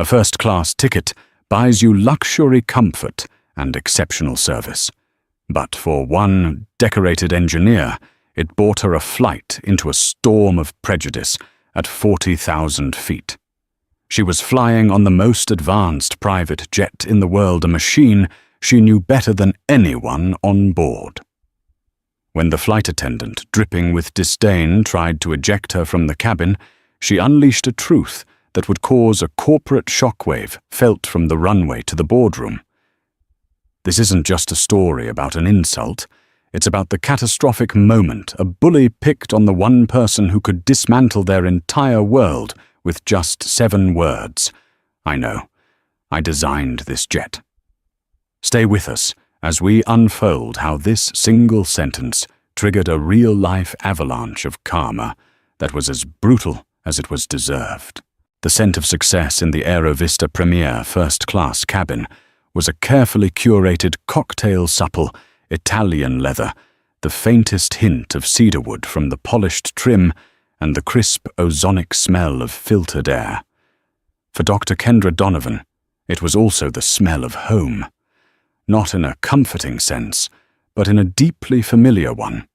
A first-class ticket buys you luxury comfort and exceptional service. But for one decorated engineer, it bought her a flight into a storm of prejudice at 40,000 feet. She was flying on the most advanced private jet in the world, a machine she knew better than anyone on board. When the flight attendant, dripping with disdain, tried to eject her from the cabin, she unleashed a truth that would cause a corporate shockwave felt from the runway to the boardroom. This isn't just a story about an insult. It's about the catastrophic moment a bully picked on the one person who could dismantle their entire world with just 7 words. I know. I designed this jet. Stay with us as we unfold how this single sentence triggered a real-life avalanche of karma that was as brutal as it was deserved. The scent of success in the Aerovista Premier first-class cabin was a carefully curated cocktail-supple Italian leather, the faintest hint of cedarwood from the polished trim and the crisp ozonic smell of filtered air. For Dr. Kendra Donovan, it was also the smell of home. Not in a comforting sense, but in a deeply familiar one.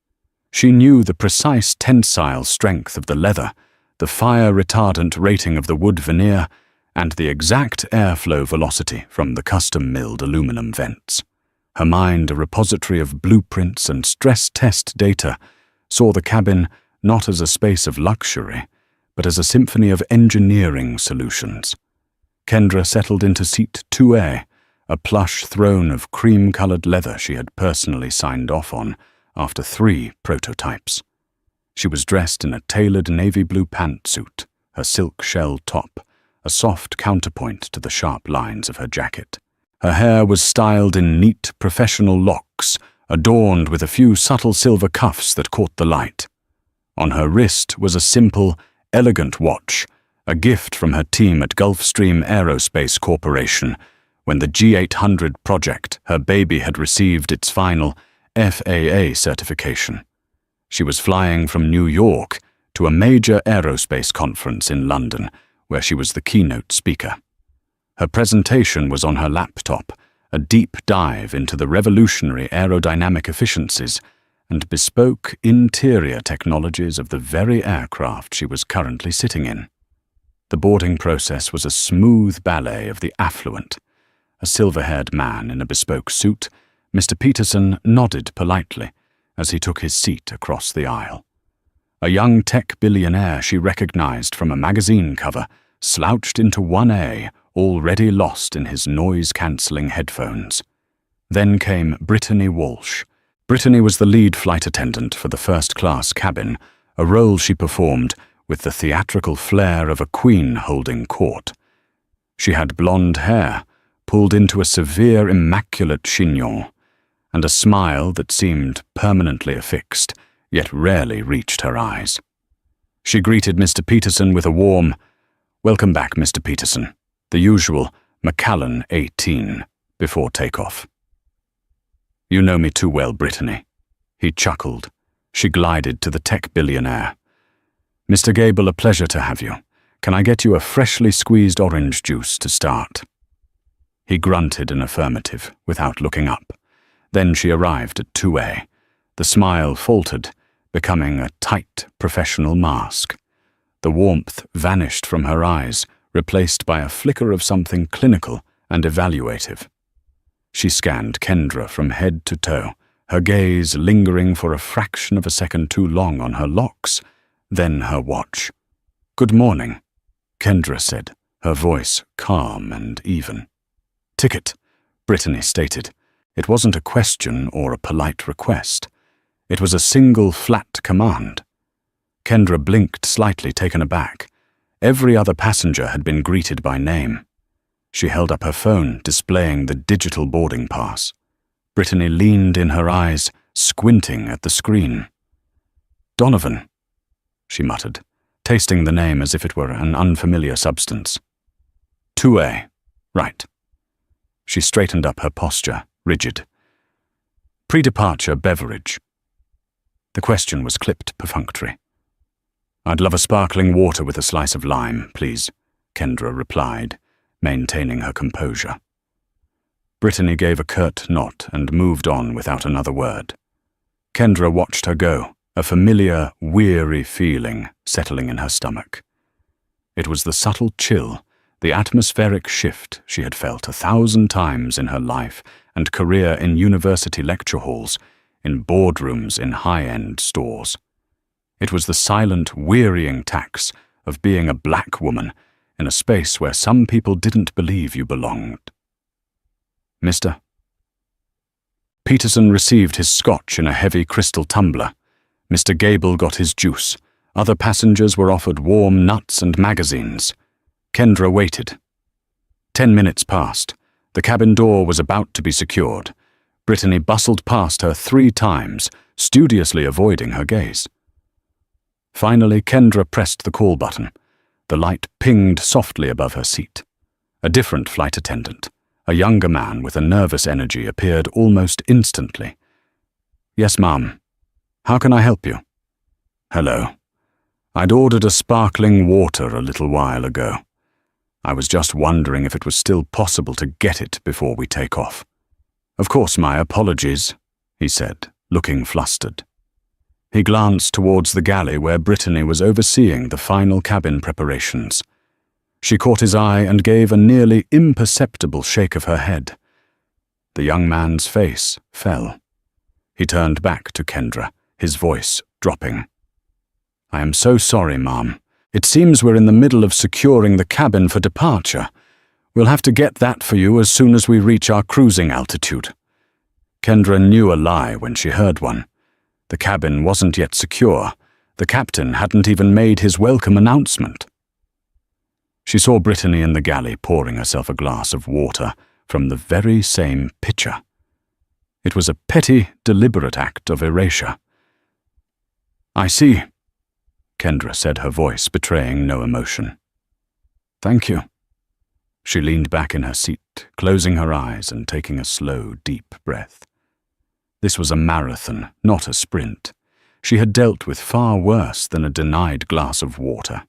She knew the precise tensile strength of the leather, the fire-retardant rating of the wood veneer, and the exact airflow velocity from the custom-milled aluminum vents. Her mind, a repository of blueprints and stress test data, saw the cabin not as a space of luxury, but as a symphony of engineering solutions. Kendra settled into seat 2A, a plush throne of cream-colored leather she had personally signed off on after 3 prototypes. She was dressed in a tailored navy blue pantsuit, her silk shell top, a soft counterpoint to the sharp lines of her jacket. Her hair was styled in neat professional locks, adorned with a few subtle silver cuffs that caught the light. On her wrist was a simple, elegant watch, a gift from her team at Gulfstream Aerospace Corporation, when the G800 project, her baby, had received its final FAA certification. She was flying from New York to a major aerospace conference in London, where she was the keynote speaker. Her presentation was on her laptop, a deep dive into the revolutionary aerodynamic efficiencies and bespoke interior technologies of the very aircraft she was currently sitting in. The boarding process was a smooth ballet of the affluent. A silver-haired man in a bespoke suit, Mr. Peterson nodded politely as he took his seat across the aisle. A young tech billionaire she recognized from a magazine cover slouched into 1A, already lost in his noise-cancelling headphones. Then came Brittany Walsh. Brittany was the lead flight attendant for the first-class cabin, a role she performed with the theatrical flair of a queen holding court. She had blonde hair, pulled into a severe immaculate chignon, and a smile that seemed permanently affixed, yet rarely reached her eyes. She greeted Mr. Peterson with a warm, "Welcome back, Mr. Peterson," the usual Macallan 18, before takeoff. "You know me too well, Brittany." He chuckled. She glided to the tech billionaire. "Mr. Gable, a pleasure to have you. Can I get you a freshly squeezed orange juice to start?" He grunted an affirmative, without looking up. Then she arrived at 2A. The smile faltered, becoming a tight, professional mask. The warmth vanished from her eyes, replaced by a flicker of something clinical and evaluative. She scanned Kendra from head to toe, her gaze lingering for a fraction of a second too long on her locks, then her watch. "Good morning," Kendra said, her voice calm and even. "Ticket," Brittany stated. It wasn't a question or a polite request. It was a single flat command. Kendra blinked, slightly taken aback. Every other passenger had been greeted by name. She held up her phone, displaying the digital boarding pass. Brittany leaned in her eyes, squinting at the screen. "Donovan," she muttered, tasting the name as if it were an unfamiliar substance. 2A. Right. She straightened up her posture, rigid. "Pre-departure beverage." The question was clipped perfunctory. "I'd love a sparkling water with a slice of lime, please," Kendra replied, maintaining her composure. Brittany gave a curt nod and moved on without another word. Kendra watched her go, a familiar, weary feeling settling in her stomach. It was the subtle chill, the atmospheric shift she had felt 1,000 times in her life and career in university lecture halls, in boardrooms in high-end stores. It was the silent, wearying tax of being a black woman in a space where some people didn't believe you belonged. Mr. Peterson received his scotch in a heavy crystal tumbler. Mr. Gable got his juice. Other passengers were offered warm nuts and magazines. Kendra waited. 10 minutes passed. The cabin door was about to be secured. Brittany bustled past her 3 times, studiously avoiding her gaze. Finally, Kendra pressed the call button. The light pinged softly above her seat. A different flight attendant, a younger man with a nervous energy, appeared almost instantly. "Yes, ma'am. How can I help you?" "Hello. I'd ordered a sparkling water a little while ago. I was just wondering if it was still possible to get it before we take off." "Of course, my apologies," he said, looking flustered. He glanced towards the galley where Brittany was overseeing the final cabin preparations. She caught his eye and gave a nearly imperceptible shake of her head. The young man's face fell. He turned back to Kendra, his voice dropping. "I am so sorry, ma'am. It seems we're in the middle of securing the cabin for departure. We'll have to get that for you as soon as we reach our cruising altitude." Kendra knew a lie when she heard one. The cabin wasn't yet secure. The captain hadn't even made his welcome announcement. She saw Brittany in the galley pouring herself a glass of water from the very same pitcher. It was a petty, deliberate act of erasure. "I see," Kendra said, her voice betraying no emotion. "Thank you." She leaned back in her seat, closing her eyes and taking a slow, deep breath. This was a marathon, not a sprint. She had dealt with far worse than a denied glass of water.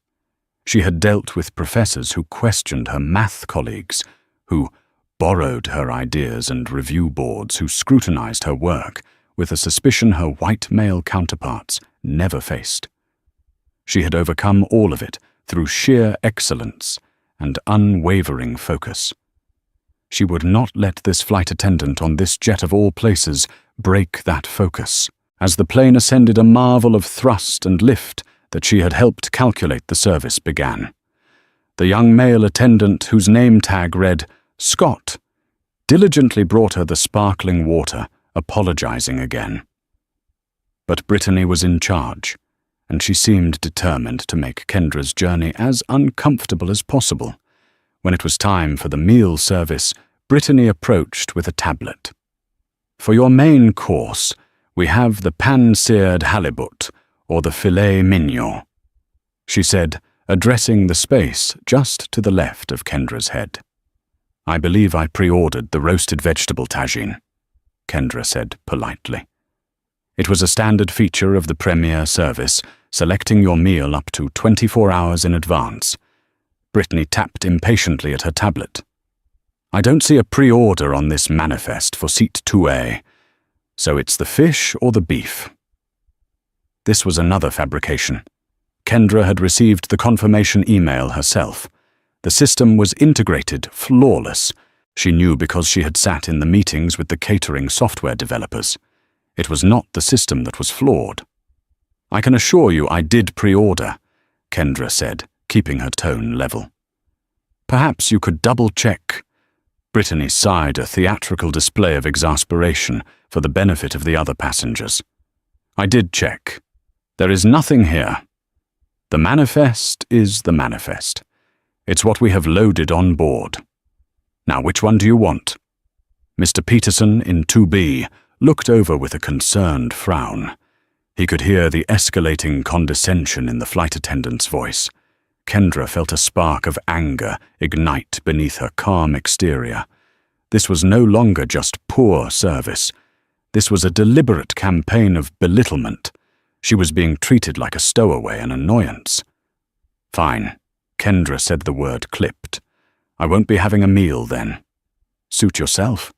She had dealt with professors who questioned her math colleagues, who borrowed her ideas, and review boards who scrutinized her work with a suspicion her white male counterparts never faced. She had overcome all of it through sheer excellence and unwavering focus. She would not let this flight attendant on this jet of all places break that focus. As the plane ascended, a marvel of thrust and lift that she had helped calculate the service began. The young male attendant, whose name tag read Scott, diligently brought her the sparkling water, apologizing again. But Brittany was in charge, and she seemed determined to make Kendra's journey as uncomfortable as possible. When it was time for the meal service, Brittany approached with a tablet. "For your main course, we have the pan-seared halibut, or the filet mignon," she said, addressing the space just to the left of Kendra's head. "I believe I pre-ordered the roasted vegetable tagine," Kendra said politely. It was a standard feature of the premier service, selecting your meal up to 24 hours in advance. Brittany tapped impatiently at her tablet. "I don't see a pre-order on this manifest for seat 2A, so it's the fish or the beef." This was another fabrication. Kendra had received the confirmation email herself. The system was integrated, flawless. She knew because she had sat in the meetings with the catering software developers. It was not the system that was flawed. "I can assure you I did pre-order," Kendra said, keeping her tone level. "Perhaps you could double-check." Brittany sighed, a theatrical display of exasperation for the benefit of the other passengers. "I did check. There is nothing here. The manifest is the manifest. It's what we have loaded on board. Now, which one do you want?" Mr. Peterson, in 2B, looked over with a concerned frown. He could hear the escalating condescension in the flight attendant's voice. Kendra felt a spark of anger ignite beneath her calm exterior. This was no longer just poor service. This was a deliberate campaign of belittlement. She was being treated like a stowaway, an annoyance. "Fine," Kendra said, the word clipped. I won't be having a meal then." "Suit yourself."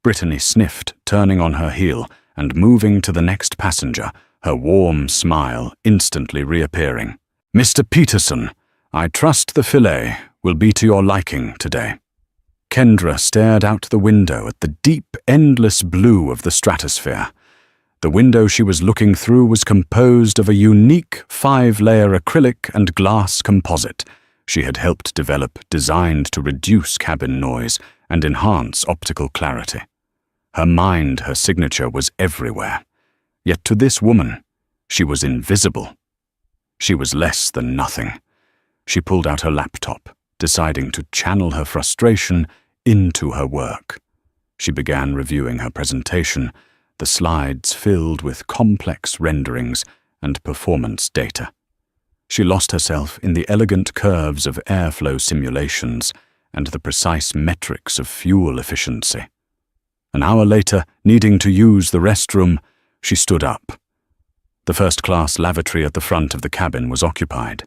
Brittany sniffed, turning on her heel and moving to the next passenger, her warm smile instantly reappearing. "Mr. Peterson, I trust the filet will be to your liking today." Kendra stared out the window at the deep, endless blue of the stratosphere. The window she was looking through was composed of a unique 5-layer acrylic and glass composite she had helped develop, designed to reduce cabin noise and enhance optical clarity. Her mind, her signature, was everywhere. Yet to this woman, she was invisible. She was less than nothing. She pulled out her laptop, deciding to channel her frustration into her work. She began reviewing her presentation, the slides filled with complex renderings and performance data. She lost herself in the elegant curves of airflow simulations and the precise metrics of fuel efficiency. An hour later, needing to use the restroom, she stood up. The first-class lavatory at the front of the cabin was occupied.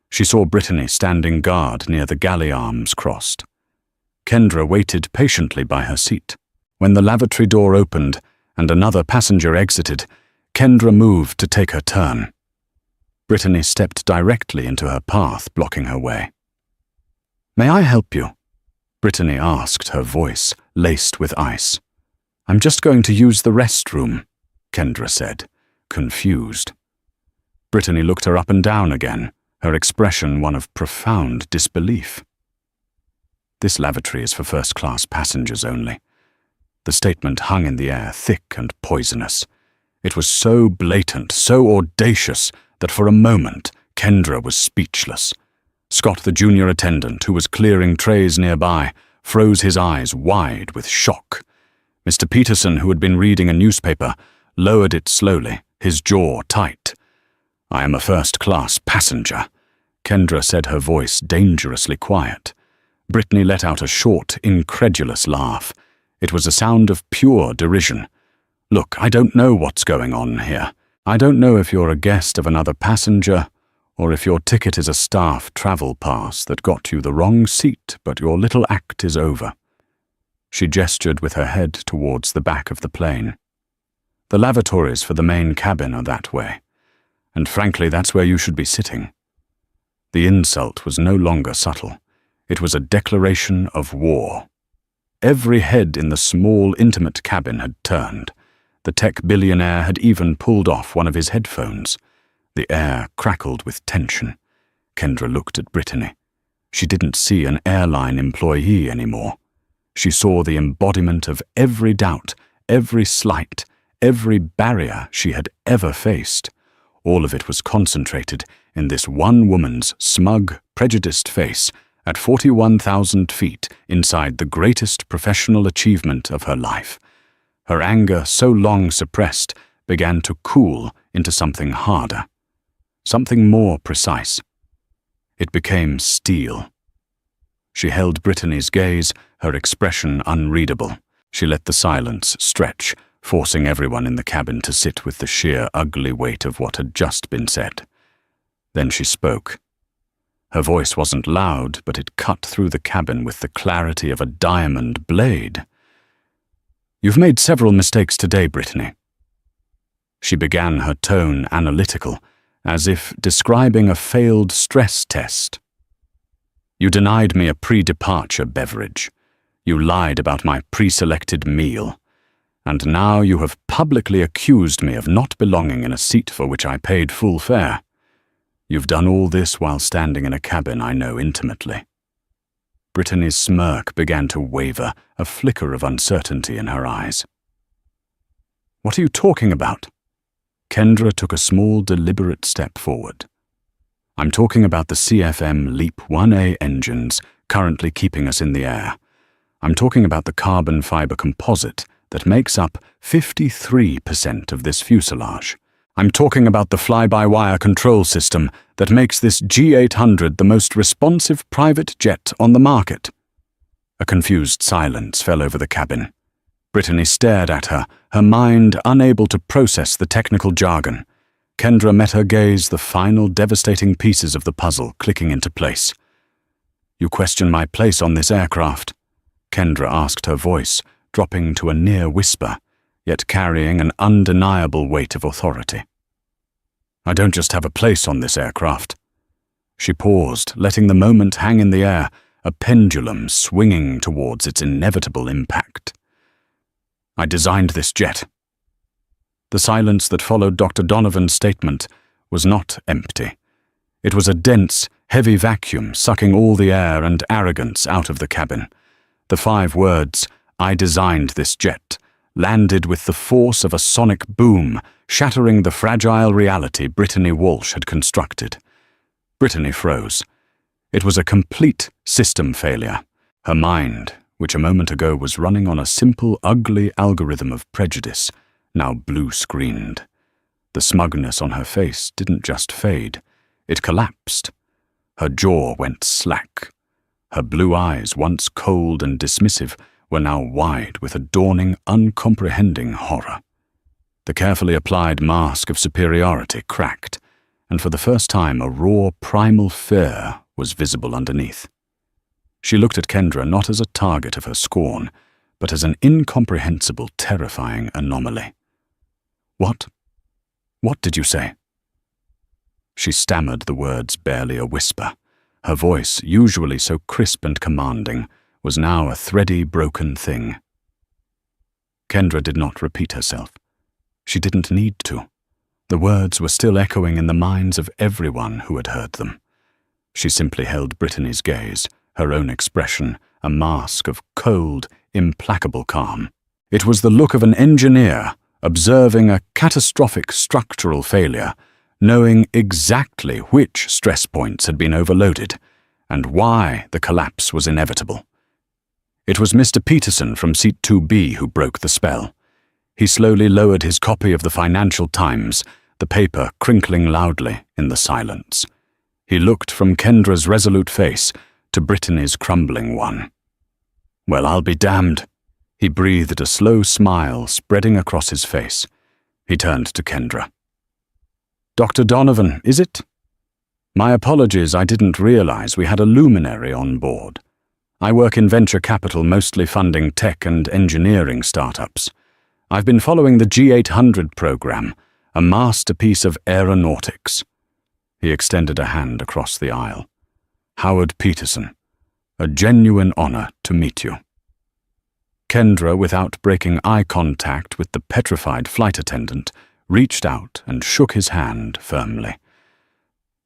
She saw Brittany standing guard near the galley arms crossed. Kendra waited patiently by her seat. When the lavatory door opened and another passenger exited, Kendra moved to take her turn. Brittany stepped directly into her path, blocking her way. "May I help you?" Brittany asked, her voice laced with ice. "I'm just going to use the restroom," Kendra said, confused. Brittany looked her up and down again, her expression one of profound disbelief. "This lavatory is for first-class passengers only." The statement hung in the air, thick and poisonous. It was so blatant, so audacious, that for a moment Kendra was speechless. Scott, the junior attendant, who was clearing trays nearby, froze his eyes wide with shock. Mr. Peterson, who had been reading a newspaper, lowered it slowly, his jaw tight. "I am a first-class passenger," Kendra said, her voice dangerously quiet. Brittany let out a short, incredulous laugh. It was a sound of pure derision. "Look, I don't know what's going on here. I don't know if you're a guest of another passenger, or if your ticket is a staff travel pass that got you the wrong seat, but your little act is over." She gestured with her head towards the back of the plane. "The lavatories for the main cabin are that way, and frankly, that's where you should be sitting." The insult was no longer subtle. It was a declaration of war. Every head in the small, intimate cabin had turned. The tech billionaire had even pulled off one of his headphones. The air crackled with tension. Kendra looked at Brittany. She didn't see an airline employee anymore. She saw the embodiment of every doubt, every slight, every barrier she had ever faced. All of it was concentrated in this one woman's smug, prejudiced face at 41,000 feet inside the greatest professional achievement of her life. Her anger, so long suppressed, began to cool into something harder, something more precise. It became steel. She held Brittany's gaze, her expression unreadable. She let the silence stretch, forcing everyone in the cabin to sit with the sheer ugly weight of what had just been said. Then she spoke. Her voice wasn't loud, but it cut through the cabin with the clarity of a diamond blade. "You've made several mistakes today, Brittany." She began, her tone analytical, as if describing a failed stress test. "You denied me a pre-departure beverage. You lied about my pre-selected meal. And now you have publicly accused me of not belonging in a seat for which I paid full fare. You've done all this while standing in a cabin I know intimately." Brittany's smirk began to waver, a flicker of uncertainty in her eyes. "What are you talking about?" Kendra took a small, deliberate step forward. "I'm talking about the CFM LEAP 1A engines currently keeping us in the air. I'm talking about the carbon fiber composite that makes up 53% of this fuselage. I'm talking about the fly-by-wire control system that makes this G800 the most responsive private jet on the market." A confused silence fell over the cabin. Brittany stared at her, her mind unable to process the technical jargon. Kendra met her gaze, the final devastating pieces of the puzzle clicking into place. You question my place on this aircraft? Kendra asked, her voice dropping to a near whisper, yet carrying an undeniable weight of authority. I don't just have a place on this aircraft. She paused, letting the moment hang in the air, a pendulum swinging towards its inevitable impact. I designed this jet. The silence that followed Dr. Donovan's statement was not empty. It was a dense, heavy vacuum sucking all the air and arrogance out of the cabin. The 5 words, "I designed this jet," landed with the force of a sonic boom, shattering the fragile reality Brittany Walsh had constructed. Brittany froze. It was a complete system failure. Her mind, which a moment ago was running on a simple, ugly algorithm of prejudice, now blue-screened. The smugness on her face didn't just fade. It collapsed. Her jaw went slack. Her blue eyes, once cold and dismissive, were now wide with a dawning, uncomprehending horror. The carefully applied mask of superiority cracked, and for the first time a raw, primal fear was visible underneath. She looked at Kendra not as a target of her scorn, but as an incomprehensible, terrifying anomaly. What? What did you say? She stammered the words barely a whisper. Her voice, usually so crisp and commanding, was now a thready, broken thing. Kendra did not repeat herself. She didn't need to. The words were still echoing in the minds of everyone who had heard them. She simply held Brittany's gaze, her own expression, a mask of cold, implacable calm. It was the look of an engineer observing a catastrophic structural failure, knowing exactly which stress points had been overloaded and why the collapse was inevitable. It was Mr. Peterson from Seat 2B who broke the spell. He slowly lowered his copy of the Financial Times, the paper crinkling loudly in the silence. He looked from Kendra's resolute face to Brittany's crumbling one. "Well, I'll be damned." He breathed, a slow smile spreading across his face. He turned to Kendra. "Dr. Donovan, is it? My apologies, I didn't realize we had a luminary on board. I work in venture capital, mostly funding tech and engineering startups. I've been following the G800 program, a masterpiece of aeronautics." He extended a hand across the aisle. "Howard Peterson, a genuine honor to meet you." Kendra, without breaking eye contact with the petrified flight attendant, reached out and shook his hand firmly.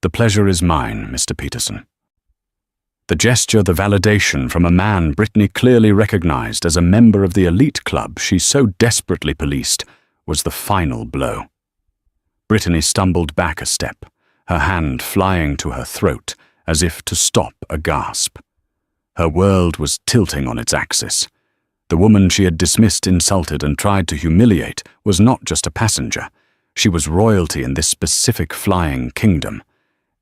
"The pleasure is mine, Mr. Peterson." The gesture, the validation from a man Brittany clearly recognized as a member of the elite club she so desperately policed, was the final blow. Brittany stumbled back a step, her hand flying to her throat as if to stop a gasp. Her world was tilting on its axis. The woman she had dismissed, insulted, and tried to humiliate was not just a passenger. She was royalty in this specific flying kingdom.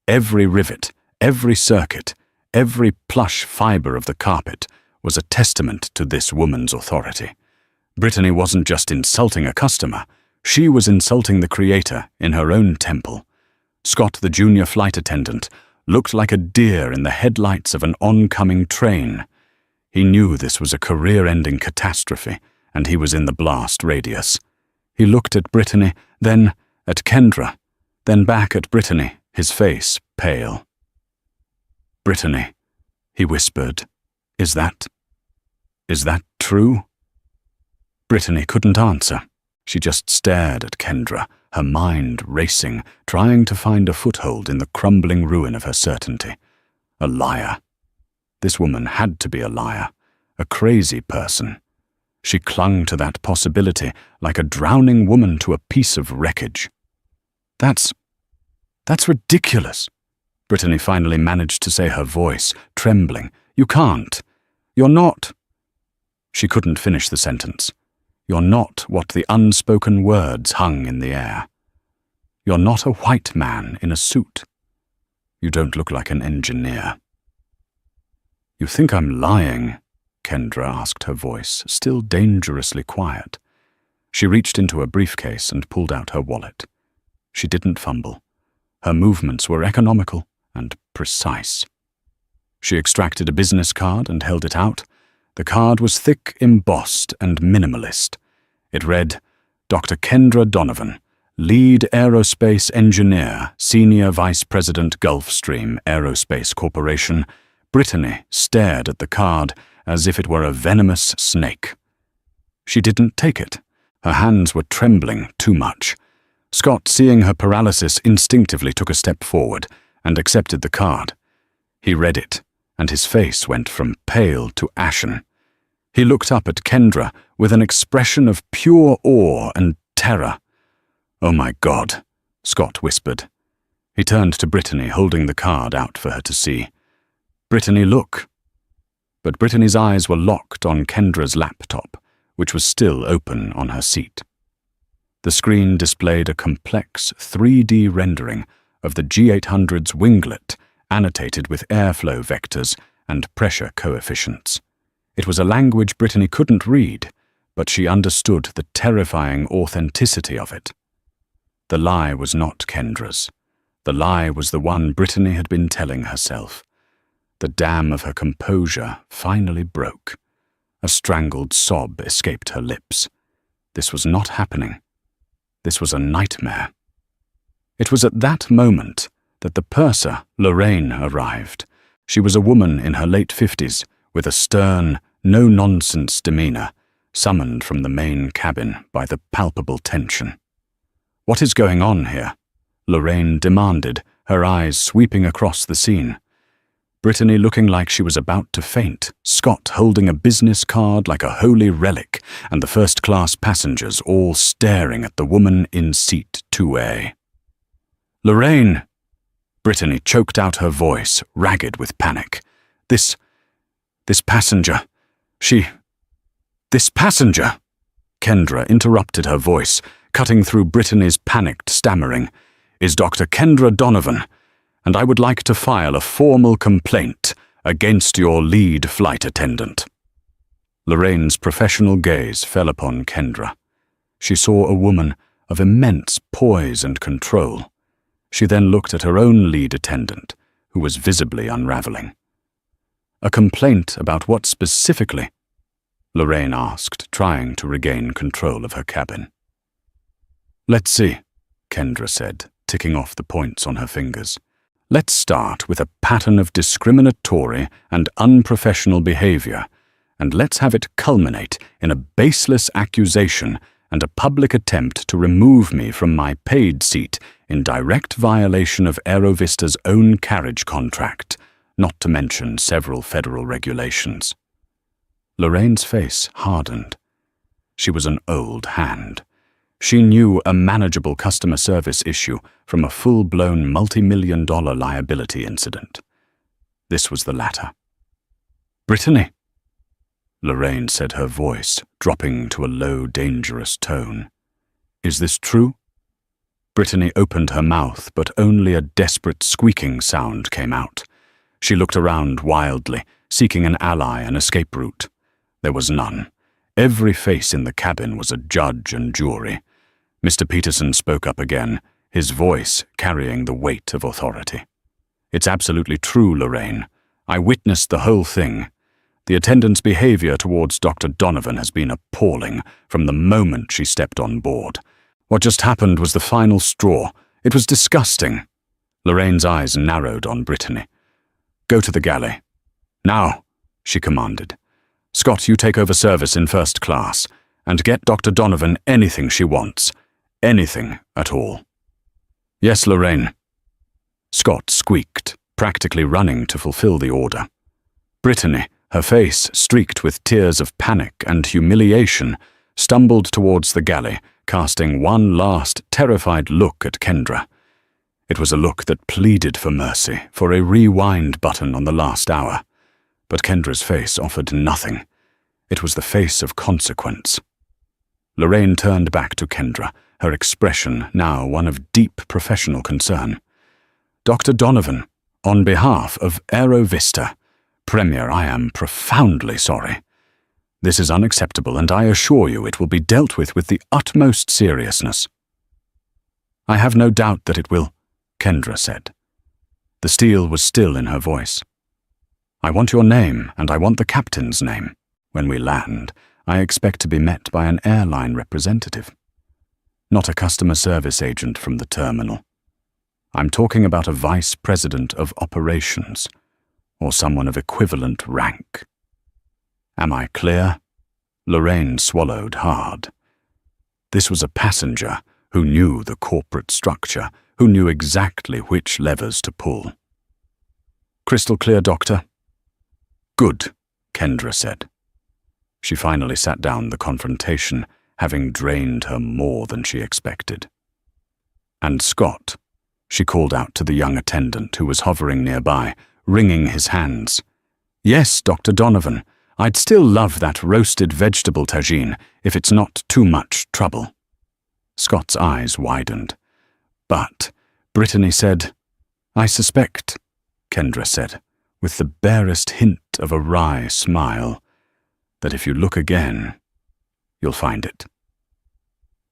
Every rivet, every circuit, every plush fiber of the carpet was a testament to this woman's authority. Brittany wasn't just insulting a customer, she was insulting the creator in her own temple. Scott, the junior flight attendant, looked like a deer in the headlights of an oncoming train. He knew this was a career-ending catastrophe, and he was in the blast radius. He looked at Brittany, then at Kendra, then back at Brittany, his face pale. "Brittany," he whispered, is that true?" Brittany couldn't answer. She just stared at Kendra, her mind racing, trying to find a foothold in the crumbling ruin of her certainty. A liar. This woman had to be a liar, a crazy person. She clung to that possibility like a drowning woman to a piece of wreckage. That's ridiculous," Brittany finally managed to say, her voice trembling. "You can't. You're not—" She couldn't finish the sentence. "You're not what the unspoken words hung in the air. You're not a white man in a suit. You don't look like an engineer." "You think I'm lying?" Kendra asked, her voice still dangerously quiet. She reached into a briefcase and pulled out her wallet. She didn't fumble. Her movements were economical and precise. She extracted a business card and held it out. The card was thick, embossed, and minimalist. It read, Dr. Kendra Donovan, Lead Aerospace Engineer, Senior Vice President Gulfstream Aerospace Corporation. Brittany stared at the card as if it were a venomous snake. She didn't take it. Her hands were trembling too much. Scott, seeing her paralysis, instinctively took a step forward and accepted the card. He read it, and his face went from pale to ashen. He looked up at Kendra with an expression of pure awe and terror. "Oh my God," Scott whispered. He turned to Brittany, holding the card out for her to see. "Brittany, look." But Brittany's eyes were locked on Kendra's laptop, which was still open on her seat. The screen displayed a complex 3D rendering of the G800's winglet, annotated with airflow vectors and pressure coefficients. It was a language Brittany couldn't read, but she understood the terrifying authenticity of it. The lie was not Kendra's. The lie was the one Brittany had been telling herself. The dam of her composure finally broke. A strangled sob escaped her lips. This was not happening. This was a nightmare. It was at that moment that the purser, Lorraine, arrived. She was a woman in her late 50s, with a stern, no-nonsense demeanor, summoned from the main cabin by the palpable tension. "What is going on here?" Lorraine demanded, her eyes sweeping across the scene. Brittany looking like she was about to faint, Scott holding a business card like a holy relic, and the first-class passengers all staring at the woman in seat 2A. "Lorraine!" Brittany choked out her voice, ragged with panic. This passenger, this passenger!" Kendra interrupted her voice, cutting through Brittany's panicked stammering, "is Dr. Kendra Donovan, and I would like to file a formal complaint against your lead flight attendant." Lorraine's professional gaze fell upon Kendra. She saw a woman of immense poise and control. She then looked at her own lead attendant, who was visibly unraveling. "A complaint about what specifically?" Lorraine asked, trying to regain control of her cabin. "Let's see," Kendra said, ticking off the points on her fingers. "Let's start with a pattern of discriminatory and unprofessional behavior, and let's have it culminate in a baseless accusation and a public attempt to remove me from my paid seat in direct violation of Aerovista's own carriage contract, not to mention several federal regulations." Lorraine's face hardened. She was an old hand. She knew a manageable customer service issue from a full-blown multi-million-dollar liability incident. This was the latter. "Brittany," Lorraine said, her voice dropping to a low, dangerous tone. "Is this true?" Brittany opened her mouth, but only a desperate squeaking sound came out. She looked around wildly, seeking an ally, an escape route. There was none. Every face in the cabin was a judge and jury. Mr. Peterson spoke up again, his voice carrying the weight of authority. "It's absolutely true, Lorraine. I witnessed the whole thing. The attendant's behavior towards Dr. Donovan has been appalling from the moment she stepped on board. What just happened was the final straw. It was disgusting." Lorraine's eyes narrowed on Brittany. "Go to the galley. Now," she commanded. "Scott, you take over service in first class, and get Dr. Donovan anything she wants. Anything at all." "Yes, Lorraine." Scott squeaked, practically running to fulfill the order. Brittany, her face streaked with tears of panic and humiliation, stumbled towards the galley, casting one last terrified look at Kendra. It was a look that pleaded for mercy, for a rewind button on the last hour. But Kendra's face offered nothing. It was the face of consequence. Lorraine turned back to Kendra, her expression now one of deep professional concern. "Dr. Donovan, on behalf of Aerovista, Premier, I am profoundly sorry. This is unacceptable, and I assure you it will be dealt with the utmost seriousness." "I have no doubt that it will," Kendra said. The steel was still in her voice. I want your name, and I want the captain's name. When we land, I expect to be met by an airline representative, not a customer service agent from the terminal. I'm talking about a vice president of operations, or someone of equivalent rank. Am I clear? Lorraine swallowed hard. This was a passenger who knew the corporate structure, who knew exactly which levers to pull. Crystal clear, Doctor. Good, Kendra said. She finally sat down the confrontation, having drained her more than she expected. And Scott, she called out to the young attendant who was hovering nearby, wringing his hands. Yes, Dr. Donovan, I'd still love that roasted vegetable tagine if it's not too much trouble. Scott's eyes widened. But, Brittany said, I suspect, Kendra said, with the barest hint of a wry smile, that if you look again, you'll find it.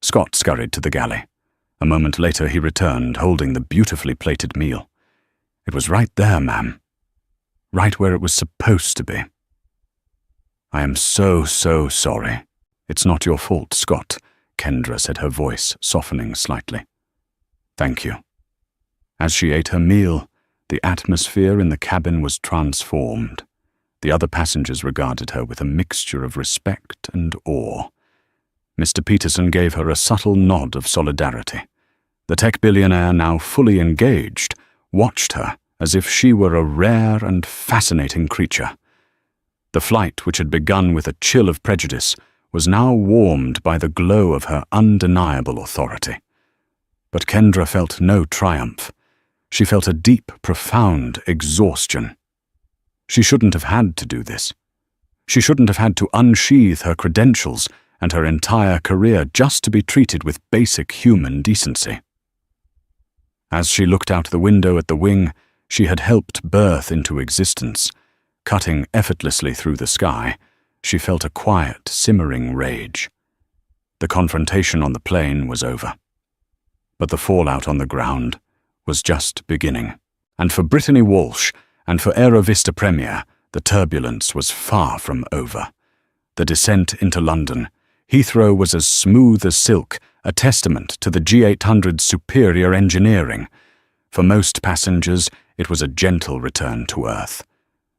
Scott scurried to the galley. A moment later he returned, holding the beautifully plated meal. It was right there, ma'am. Right where it was supposed to be. I am so sorry. It's not your fault, Scott, Kendra said, her voice softening slightly. Thank you. As she ate her meal, the atmosphere in the cabin was transformed. The other passengers regarded her with a mixture of respect and awe. Mr. Peterson gave her a subtle nod of solidarity. The tech billionaire, now fully engaged, watched her as if she were a rare and fascinating creature. The flight, which had begun with a chill of prejudice, was now warmed by the glow of her undeniable authority. But Kendra felt no triumph. She felt a deep, profound exhaustion. She shouldn't have had to do this. She shouldn't have had to unsheath her credentials and her entire career just to be treated with basic human decency. As she looked out the window at the wing she had helped birth into existence, cutting effortlessly through the sky, she felt a quiet, simmering rage. The confrontation on the plane was over. But the fallout on the ground was just beginning. And for Brittany Walsh and for Aerovista Premier, the turbulence was far from over. The descent into London, Heathrow was as smooth as silk, a testament to the G800's superior engineering. For most passengers, it was a gentle return to Earth.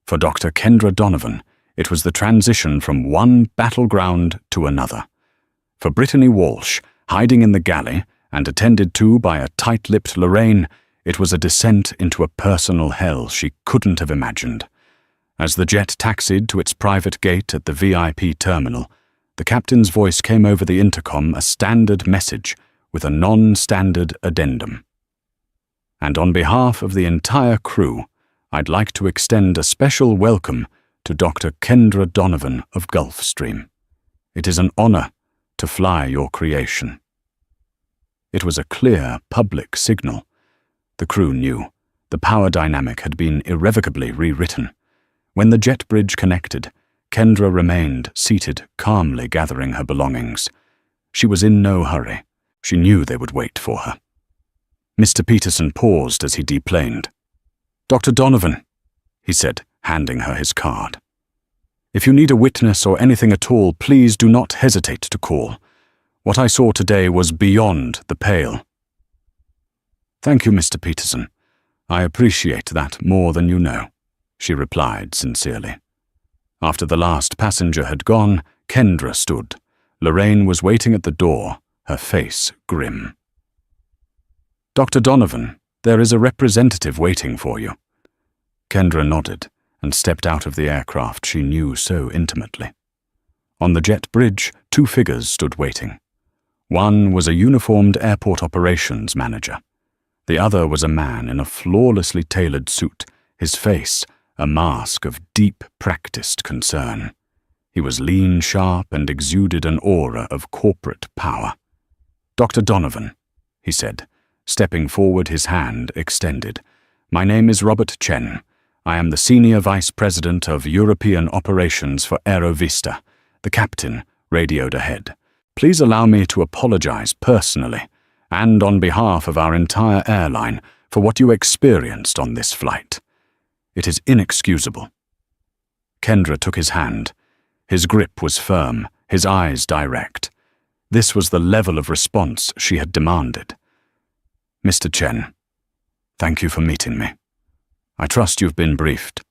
For Dr. Kendra Donovan, it was the transition from one battleground to another. For Brittany Walsh, hiding in the galley and attended to by a tight-lipped Lorraine, it was a descent into a personal hell she couldn't have imagined. As the jet taxied to its private gate at the VIP terminal, the captain's voice came over the intercom, a standard message with a non-standard addendum. And on behalf of the entire crew, I'd like to extend a special welcome to Dr. Kendra Donovan of Gulfstream. It is an honor to fly your creation. It was a clear public signal. The crew knew. The power dynamic had been irrevocably rewritten. When the jet bridge connected, Kendra remained seated, calmly gathering her belongings. She was in no hurry. She knew they would wait for her. Mr. Peterson paused as he deplaned. Dr. Donovan, he said, handing her his card. If you need a witness or anything at all, please do not hesitate to call. What I saw today was beyond the pale. Thank you, Mr. Peterson. I appreciate that more than you know, she replied sincerely. After the last passenger had gone, Kendra stood. Lorraine was waiting at the door, her face grim. Dr. Donovan, there is a representative waiting for you. Kendra nodded and stepped out of the aircraft she knew so intimately. On the jet bridge, two figures stood waiting. One was a uniformed airport operations manager. The other was a man in a flawlessly tailored suit, his face a mask of deep, practiced concern. He was lean, sharp, and exuded an aura of corporate power. Dr. Donovan, he said, stepping forward, his hand extended. My name is Robert Chen. I am the Senior Vice President of European Operations for Aerovista. The captain radioed ahead. Please allow me to apologize personally, and on behalf of our entire airline, for what you experienced on this flight. It is inexcusable. Kendra took his hand. His grip was firm, his eyes direct. This was the level of response she had demanded. "Mr. Chen, thank you for meeting me. I trust you've been briefed.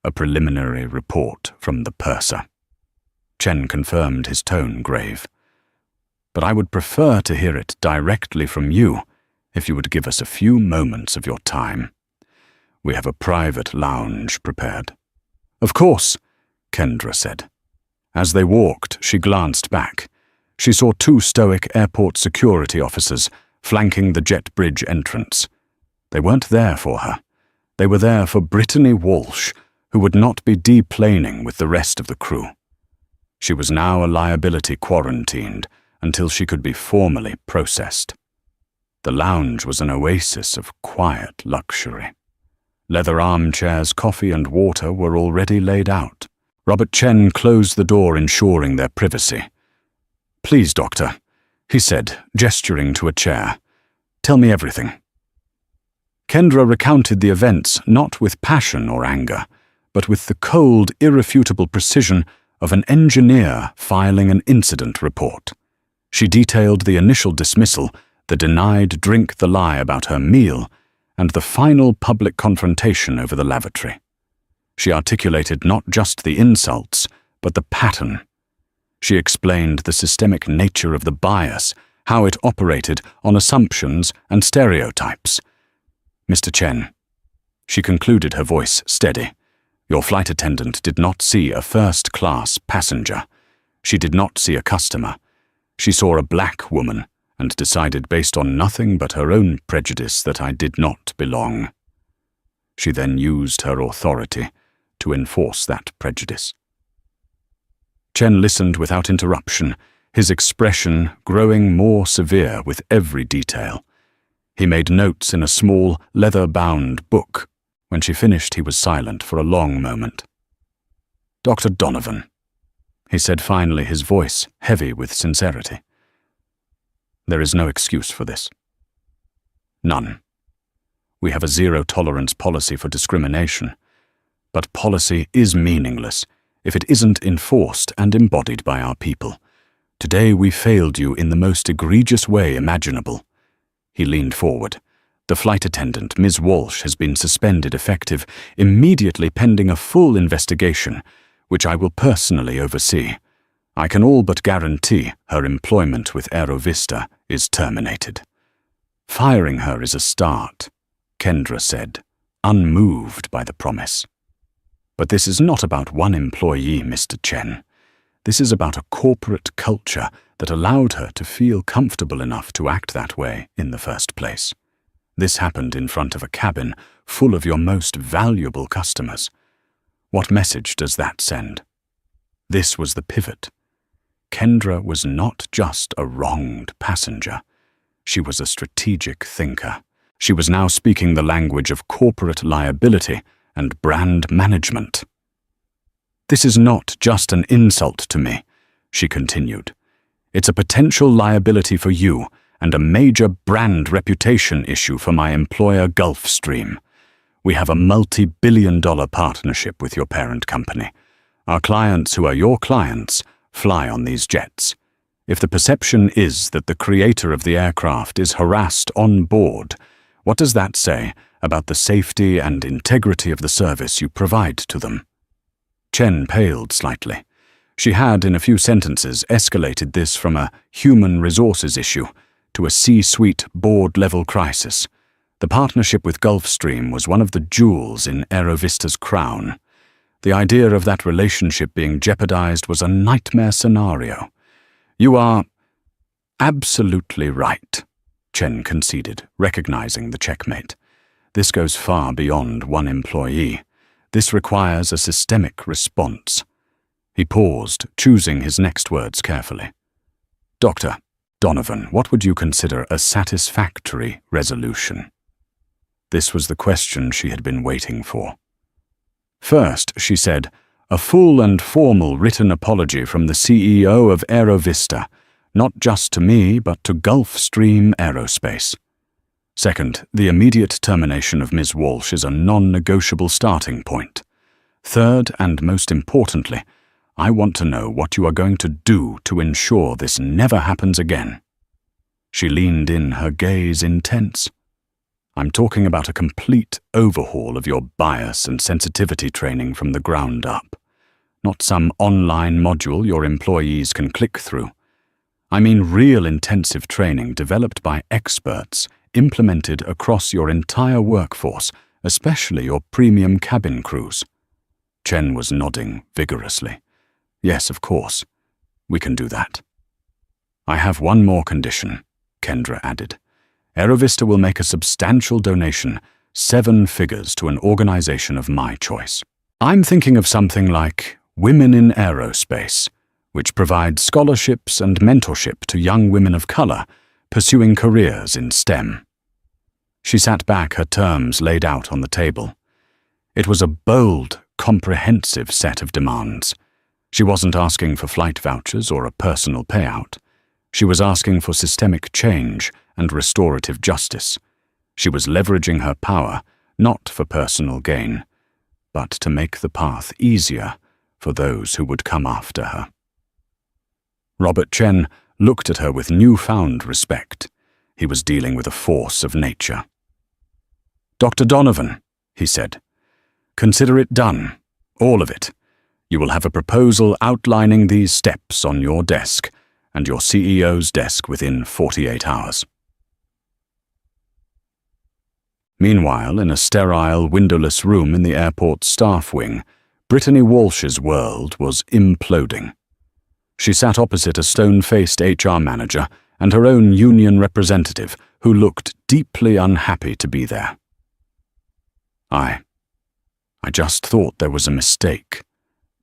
A preliminary report from the purser." Chen confirmed, his tone grave. "But I would prefer to hear it directly from you, if you would give us a few moments of your time. We have a private lounge prepared." "Of course," Kendra said. As they walked, she glanced back. She saw 2 stoic airport security officers flanking the jet bridge entrance. They weren't there for her. They were there for Brittany Walsh, who would not be deplaning with the rest of the crew. She was now a liability quarantined until she could be formally processed. The lounge was an oasis of quiet luxury. Leather armchairs, coffee and water were already laid out. Robert Chen closed the door, ensuring their privacy. "Please, Doctor," he said, gesturing to a chair. "Tell me everything." Kendra recounted the events not with passion or anger, but with the cold, irrefutable precision of an engineer filing an incident report. She detailed the initial dismissal, the denied drink the lie about her meal, and the final public confrontation over the lavatory. She articulated not just the insults, but the pattern. She explained the systemic nature of the bias, how it operated on assumptions and stereotypes. "Mr. Chen," she concluded, her voice steady, "your flight attendant did not see a first-class passenger. She did not see a customer. She saw a black woman and decided based on nothing but her own prejudice that I did not belong. She then used her authority to enforce that prejudice." Chen listened without interruption, his expression growing more severe with every detail. He made notes in a small, leather-bound book. When she finished, he was silent for a long moment. "Dr. Donovan," he said finally, his voice heavy with sincerity. "There is no excuse for this. None. We have a zero-tolerance policy for discrimination, but policy is meaningless if it isn't enforced and embodied by our people. Today we failed you in the most egregious way imaginable." He leaned forward. "The flight attendant, Ms. Walsh, has been suspended effective immediately pending a full investigation, which I will personally oversee. I can all but guarantee her employment with Aerovista is terminated." "Firing her is a start," Kendra said, unmoved by the promise. "But this is not about one employee, Mr. Chen. This is about a corporate culture that allowed her to feel comfortable enough to act that way in the first place. This happened in front of a cabin full of your most valuable customers. What message does that send?" This was the pivot. Kendra was not just a wronged passenger. She was a strategic thinker. She was now speaking the language of corporate liability and brand management. "This is not just an insult to me," she continued. "It's a potential liability for you and a major brand reputation issue for my employer Gulfstream. We have a multi-billion-dollar partnership with your parent company. Our clients, who are your clients, fly on these jets. If the perception is that the creator of the aircraft is harassed on board, what does that say about the safety and integrity of the service you provide to them?" Chen paled slightly. She had, in a few sentences, escalated this from a human resources issue to a C-suite board-level crisis. The partnership with Gulfstream was one of the jewels in Aerovista's crown. The idea of that relationship being jeopardized was a nightmare scenario. "You are absolutely right," Chen conceded, recognizing the checkmate. "This goes far beyond one employee. This requires a systemic response." He paused, choosing his next words carefully. "Dr. Donovan, what would you consider a satisfactory resolution?" This was the question she had been waiting for. "First," she said, "a full and formal written apology from the CEO of Aerovista, not just to me, but to Gulfstream Aerospace. Second, the immediate termination of Ms. Walsh is a non-negotiable starting point. Third, and most importantly, I want to know what you are going to do to ensure this never happens again." She leaned in, her gaze intense. "I'm talking about a complete overhaul of your bias and sensitivity training from the ground up. Not some online module your employees can click through. I mean real intensive training developed by experts, implemented across your entire workforce, especially your premium cabin crews." Chen was nodding vigorously. "Yes, of course. We can do that." "I have one more condition," Kendra added. "Aerovista will make a substantial donation, 7 figures, to an organization of my choice. I'm thinking of something like Women in Aerospace, which provides scholarships and mentorship to young women of color pursuing careers in STEM." She sat back, her terms laid out on the table. It was a bold, comprehensive set of demands. She wasn't asking for flight vouchers or a personal payout. She was asking for systemic change and restorative justice. She was leveraging her power, not for personal gain, but to make the path easier for those who would come after her. Robert Chen looked at her with newfound respect. He was dealing with a force of nature. "Dr. Donovan," he said, "consider it done, all of it. You will have a proposal outlining these steps on your desk and your CEO's desk within 48 hours. Meanwhile, in a sterile, windowless room in the airport's staff wing, Brittany Walsh's world was imploding. She sat opposite a stone-faced HR manager and her own union representative, who looked deeply unhappy to be there. I just thought there was a mistake,"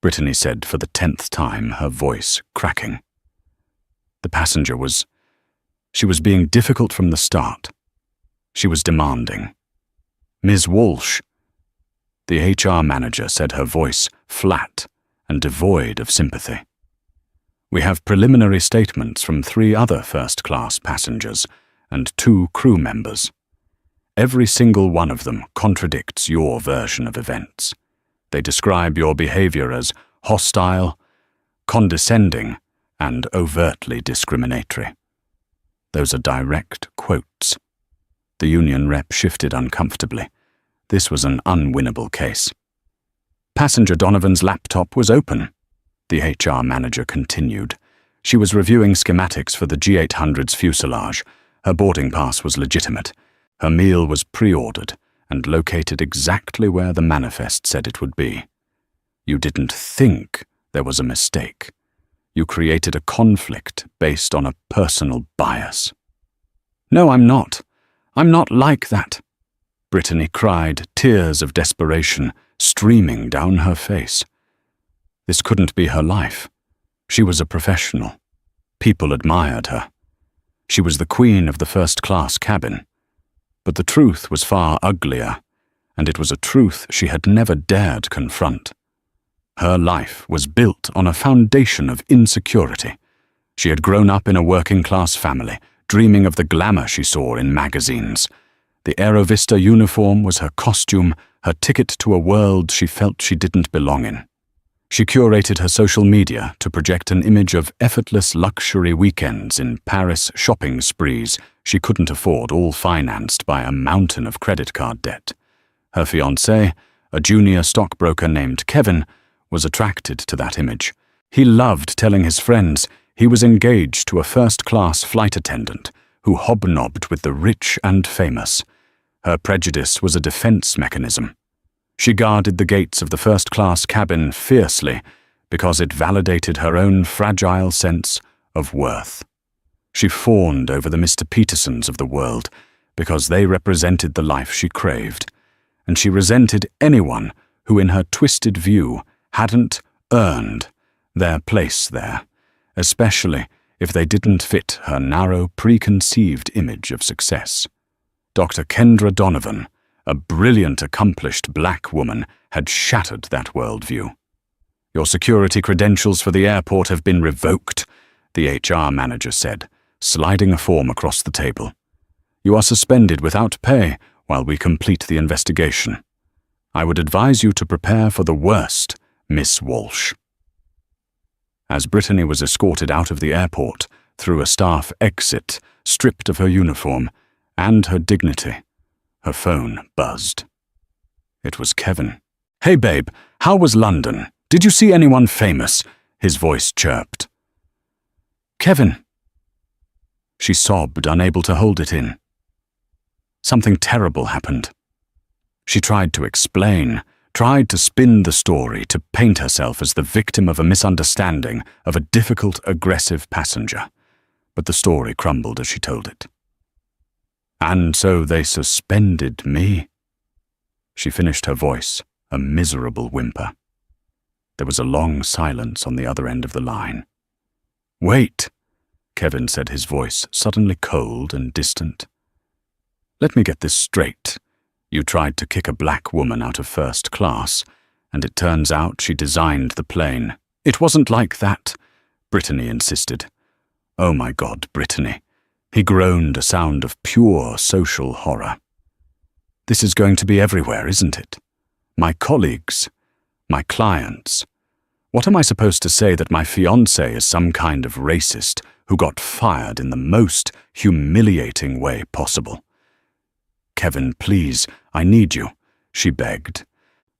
Brittany said for the 10th time, her voice cracking. The passenger she was being difficult from the start. She was demanding. "Ms. Walsh," the HR manager said, her voice flat and devoid of sympathy. "We have preliminary statements from 3 other first-class passengers and 2 crew members. Every single one of them contradicts your version of events. They describe your behavior as hostile, condescending, and overtly discriminatory." Those are direct quotes. The union rep shifted uncomfortably. This was an unwinnable case. "Passenger Donovan's laptop was open," the HR manager continued. She was reviewing schematics for the G800's fuselage. Her boarding pass was legitimate. Her meal was pre-ordered and located exactly where the manifest said it would be. You didn't think there was a mistake. You created a conflict based on a personal bias. "No, I'm not. I'm not like that," Brittany cried, tears of desperation streaming down her face. This couldn't be her life. She was a professional. People admired her. She was the queen of the first-class cabin. But the truth was far uglier, and it was a truth she had never dared confront. Her life was built on a foundation of insecurity. She had grown up in a working-class family, dreaming of the glamour she saw in magazines. The Aerovista uniform was her costume, her ticket to a world she felt she didn't belong in. She curated her social media to project an image of effortless luxury weekends in Paris shopping sprees she couldn't afford, all financed by a mountain of credit card debt. Her fiancé, a junior stockbroker named Kevin, was attracted to that image. He loved telling his friends he was engaged to a first-class flight attendant who hobnobbed with the rich and famous. Her prejudice was a defense mechanism. She guarded the gates of the first-class cabin fiercely because it validated her own fragile sense of worth. She fawned over the Mr. Petersons of the world because they represented the life she craved, and she resented anyone who, in her twisted view, hadn't earned their place there, especially if they didn't fit her narrow, preconceived image of success. Dr. Kendra Donovan, a brilliant, accomplished black woman, had shattered that worldview. "Your security credentials for the airport have been revoked," the HR manager said, sliding a form across the table. "You are suspended without pay while we complete the investigation." I would advise you to prepare for the worst, Miss Walsh." As Brittany was escorted out of the airport through a staff exit, stripped of her uniform and her dignity, her phone buzzed. It was Kevin. "Hey babe, how was London? Did you see anyone famous?" his voice chirped. "Kevin." She sobbed, unable to hold it in. Something terrible happened. She tried to explain, tried to spin the story, to paint herself as the victim of a misunderstanding of a difficult, aggressive passenger. But the story crumbled as she told it. "And so they suspended me." She finished her voice, a miserable whimper. There was a long silence on the other end of the line. "Wait," Kevin said, his voice suddenly cold and distant. "Let me get this straight. You tried to kick a black woman out of first class, and it turns out she designed the plane." "It wasn't like that," Brittany insisted. "Oh my God, Brittany." He groaned, a sound of pure social horror. "This is going to be everywhere, isn't it? My colleagues, my clients. What am I supposed to say, that my fiancé is some kind of racist who got fired in the most humiliating way possible?" "Kevin, please, I need you," she begged.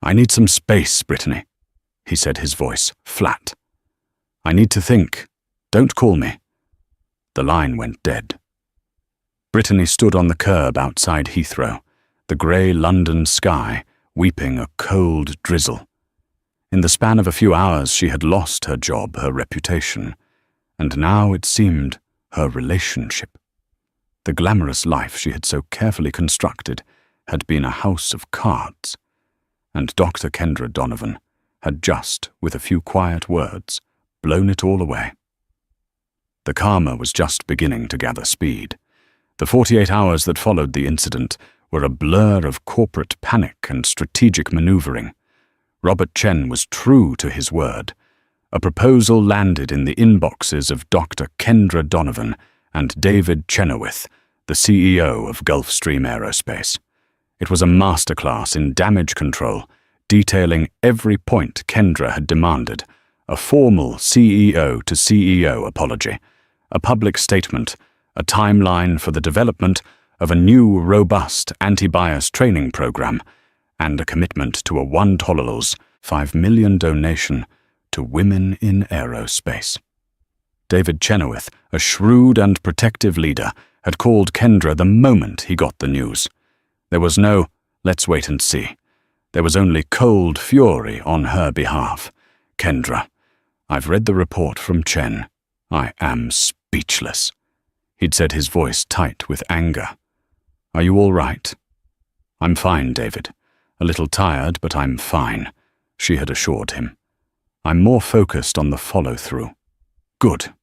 "I need some space, Brittany," he said, his voice flat. "I need to think. Don't call me." The line went dead. Brittany stood on the curb outside Heathrow, the grey London sky weeping a cold drizzle. In the span of a few hours she had lost her job, her reputation, and now it seemed her relationship. The glamorous life she had so carefully constructed had been a house of cards, and Dr. Kendra Donovan had just, with a few quiet words, blown it all away. The karma was just beginning to gather speed. The 48 hours that followed the incident were a blur of corporate panic and strategic maneuvering. Robert Chen was true to his word. A proposal landed in the inboxes of Dr. Kendra Donovan and David Chenoweth, the CEO of Gulfstream Aerospace. It was a masterclass in damage control, detailing every point Kendra had demanded: a formal CEO to CEO apology, a public statement, a timeline for the development of a new, robust anti-bias training program, and a commitment to a $1 million donation to women in aerospace. David Chenoweth, a shrewd and protective leader, had called Kendra the moment he got the news. There was no, "let's wait and see." There was only cold fury on her behalf. "Kendra, I've read the report from Chen. I am speechless." He'd said, his voice tight with anger. "Are you all right?" "I'm fine, David. A little tired, but I'm fine," she had assured him. "I'm more focused on the follow-through." "Good,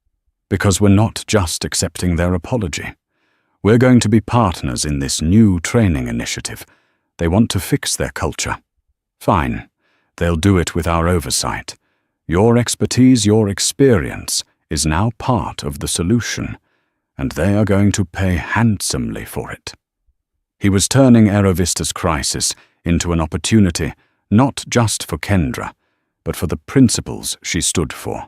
because we're not just accepting their apology. We're going to be partners in this new training initiative. They want to fix their culture. Fine, they'll do it with our oversight. Your expertise, your experience, is now part of the solution, and they are going to pay handsomely for it." He was turning Aerovista's crisis into an opportunity not just for Kendra, but for the principles she stood for.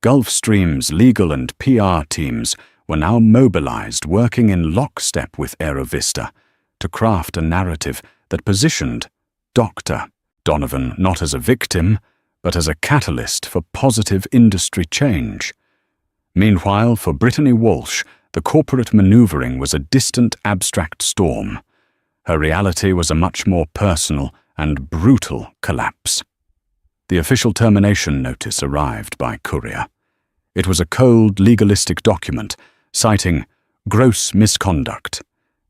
Gulfstream's legal and PR teams were now mobilized, working in lockstep with Aerovista to craft a narrative that positioned Dr. Donovan not as a victim, but as a catalyst for positive industry change. Meanwhile, for Brittany Walsh, the corporate maneuvering was a distant, abstract storm. Her reality was a much more personal and brutal collapse. The official termination notice arrived by courier. It was a cold, legalistic document citing gross misconduct,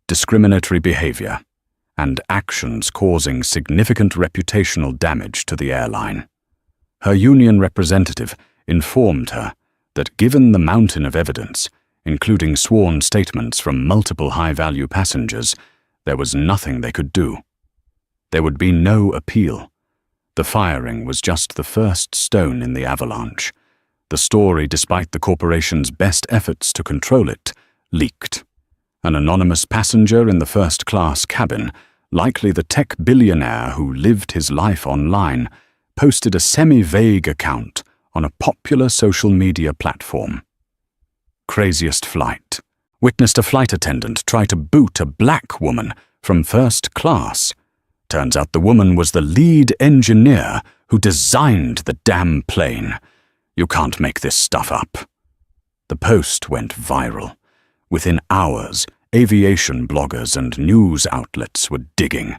discriminatory behavior, and actions causing significant reputational damage to the airline. Her union representative informed her that given the mountain of evidence, including sworn statements from multiple high-value passengers, there was nothing they could do. There would be no appeal. The firing was just the first stone in the avalanche. The story, despite the corporation's best efforts to control it, leaked. An anonymous passenger in the first-class cabin likely the tech billionaire who lived his life online, posted a semi-vague account on a popular social media platform. Craziest flight. Witnessed a flight attendant try to boot a black woman from first class. Turns out the woman was the lead engineer who designed the damn plane. You can't make this stuff up. The post went viral. Within hours, aviation bloggers and news outlets were digging.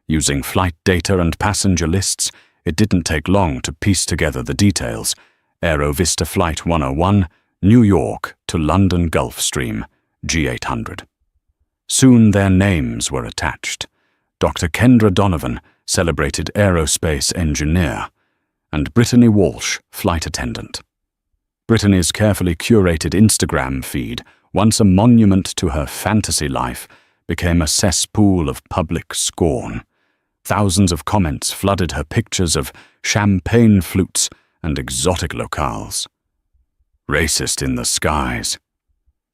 Using flight data and passenger lists, it didn't take long to piece together the details. Aero Vista Flight 101, New York to London Gulfstream, G800. Soon their names were attached. Dr. Kendra Donovan, celebrated aerospace engineer, and Brittany Walsh, flight attendant. Brittany's carefully curated Instagram feed, once a monument to her fantasy life, became a cesspool of public scorn. Thousands of comments flooded her pictures of champagne flutes and exotic locales. Racist in the skies.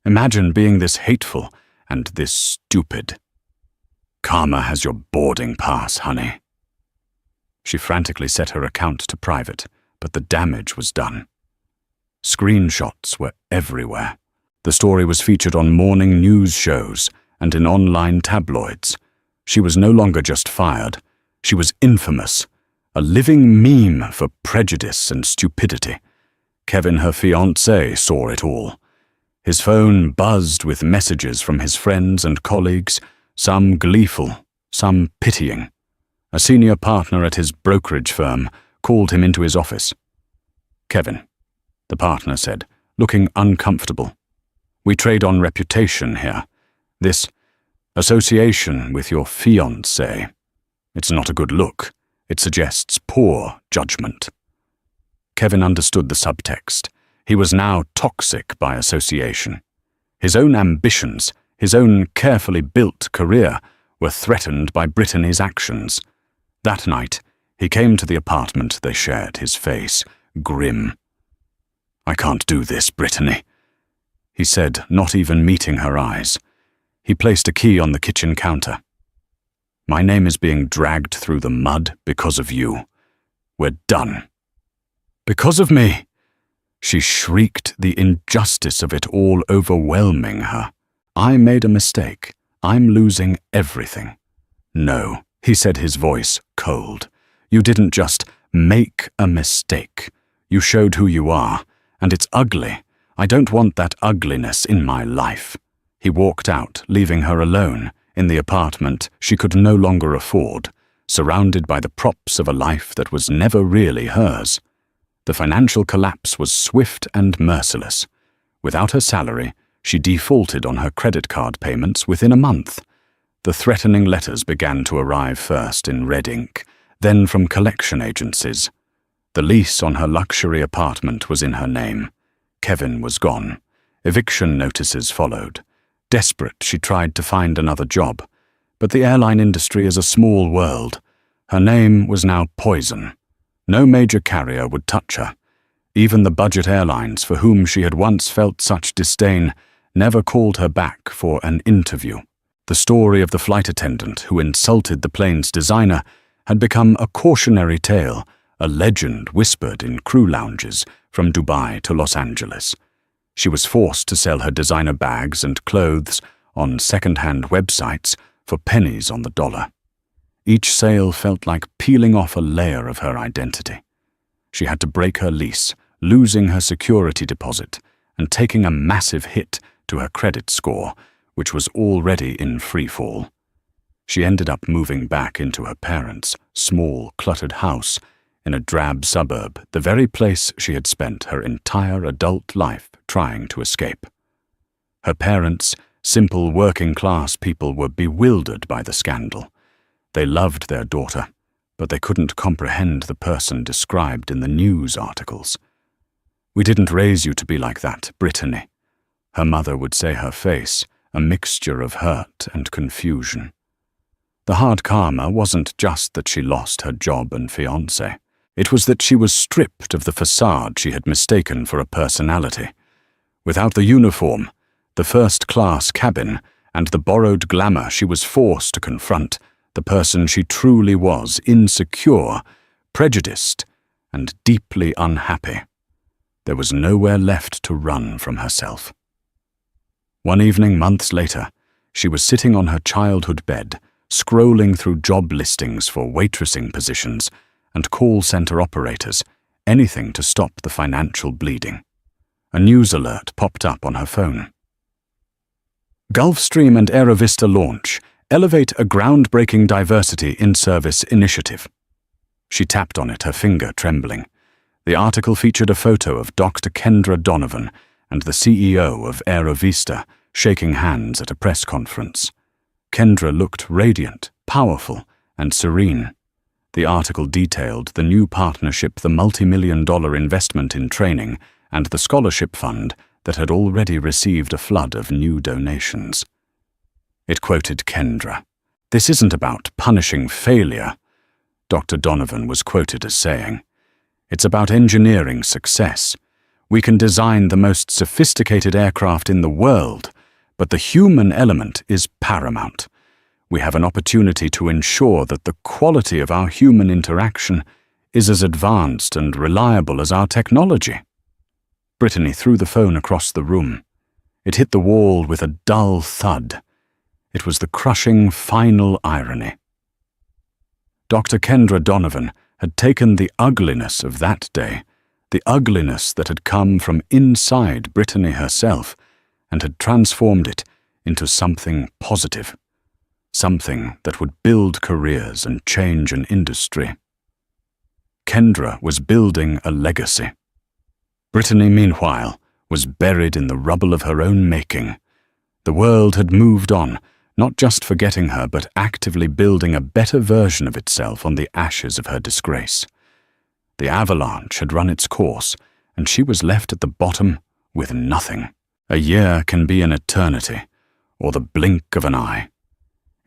Imagine being this hateful and this stupid. Karma has your boarding pass, honey. She frantically set her account to private, but the damage was done. Screenshots were everywhere. The story was featured on morning news shows and in online tabloids. She was no longer just fired. She was infamous, a living meme for prejudice and stupidity. Kevin, her fiancé, saw it all. His phone buzzed with messages from his friends and colleagues, some gleeful, some pitying. A senior partner at his brokerage firm called him into his office. "Kevin," the partner said, looking uncomfortable. "We trade on reputation here. This association with your fiancé. It's not a good look. It suggests poor judgment." Kevin understood the subtext. He was now toxic by association. His own ambitions, his own carefully built career, were threatened by Brittany's actions. That night, he came to the apartment they shared, his face grim. "I can't do this, Brittany," he said, not even meeting her eyes. He placed a key on the kitchen counter. "My name is being dragged through the mud because of you. We're done." "Because of me?" She shrieked, the injustice of it all overwhelming her. "I made a mistake. I'm losing everything." "No," he said, his voice cold. "You didn't just make a mistake. You showed who you are, and it's ugly. I don't want that ugliness in my life." He walked out, leaving her alone, in the apartment she could no longer afford, surrounded by the props of a life that was never really hers. The financial collapse was swift and merciless. Without her salary, she defaulted on her credit card payments within a month. The threatening letters began to arrive first in red ink, then from collection agencies. The lease on her luxury apartment was in her name. Kevin was gone. Eviction notices followed. Desperate, she tried to find another job. But the airline industry is a small world. Her name was now poison. No major carrier would touch her. Even the budget airlines, for whom she had once felt such disdain, never called her back for an interview. The story of the flight attendant who insulted the plane's designer had become a cautionary tale, a legend whispered in crew lounges from Dubai to Los Angeles. She was forced to sell her designer bags and clothes on second-hand websites for pennies on the dollar. Each sale felt like peeling off a layer of her identity. She had to break her lease, losing her security deposit, and taking a massive hit to her credit score, which was already in freefall. She ended up moving back into her parents' small, cluttered house in a drab suburb, the very place she had spent her entire adult life trying to escape. Her parents, simple working-class people, were bewildered by the scandal. They loved their daughter, but they couldn't comprehend the person described in the news articles. "We didn't raise you to be like that, Brittany," her mother would say, her face a mixture of hurt and confusion. The hard karma wasn't just that she lost her job and fiancé. It was that she was stripped of the facade she had mistaken for a personality. Without the uniform, the first-class cabin, and the borrowed glamour she was forced to confront, the person she truly was, insecure, prejudiced, and deeply unhappy. There was nowhere left to run from herself. One evening, months later, she was sitting on her childhood bed, scrolling through job listings for waitressing positions and call center operators, anything to stop the financial bleeding. A news alert popped up on her phone. Gulfstream and Aerovista launch elevate a groundbreaking diversity in service initiative. She tapped on it, her finger trembling. The article featured a photo of Dr. Kendra Donovan and the CEO of Aerovista shaking hands at a press conference. Kendra looked radiant, powerful, and serene. The article detailed the new partnership, the multi-million-dollar investment in training, and the scholarship fund that had already received a flood of new donations. It quoted Kendra. "This isn't about punishing failure," Dr. Donovan was quoted as saying. "It's about engineering success. We can design the most sophisticated aircraft in the world, but the human element is paramount. We have an opportunity to ensure that the quality of our human interaction is as advanced and reliable as our technology." Brittany threw the phone across the room. It hit the wall with a dull thud. It was the crushing final irony. Dr. Kendra Donovan had taken the ugliness of that day, the ugliness that had come from inside Brittany herself, and had transformed it into something positive, something that would build careers and change an industry. Kendra was building a legacy. Brittany, meanwhile, was buried in the rubble of her own making. The world had moved on, not just forgetting her, but actively building a better version of itself on the ashes of her disgrace. The avalanche had run its course, and she was left at the bottom with nothing. A year can be an eternity, or the blink of an eye.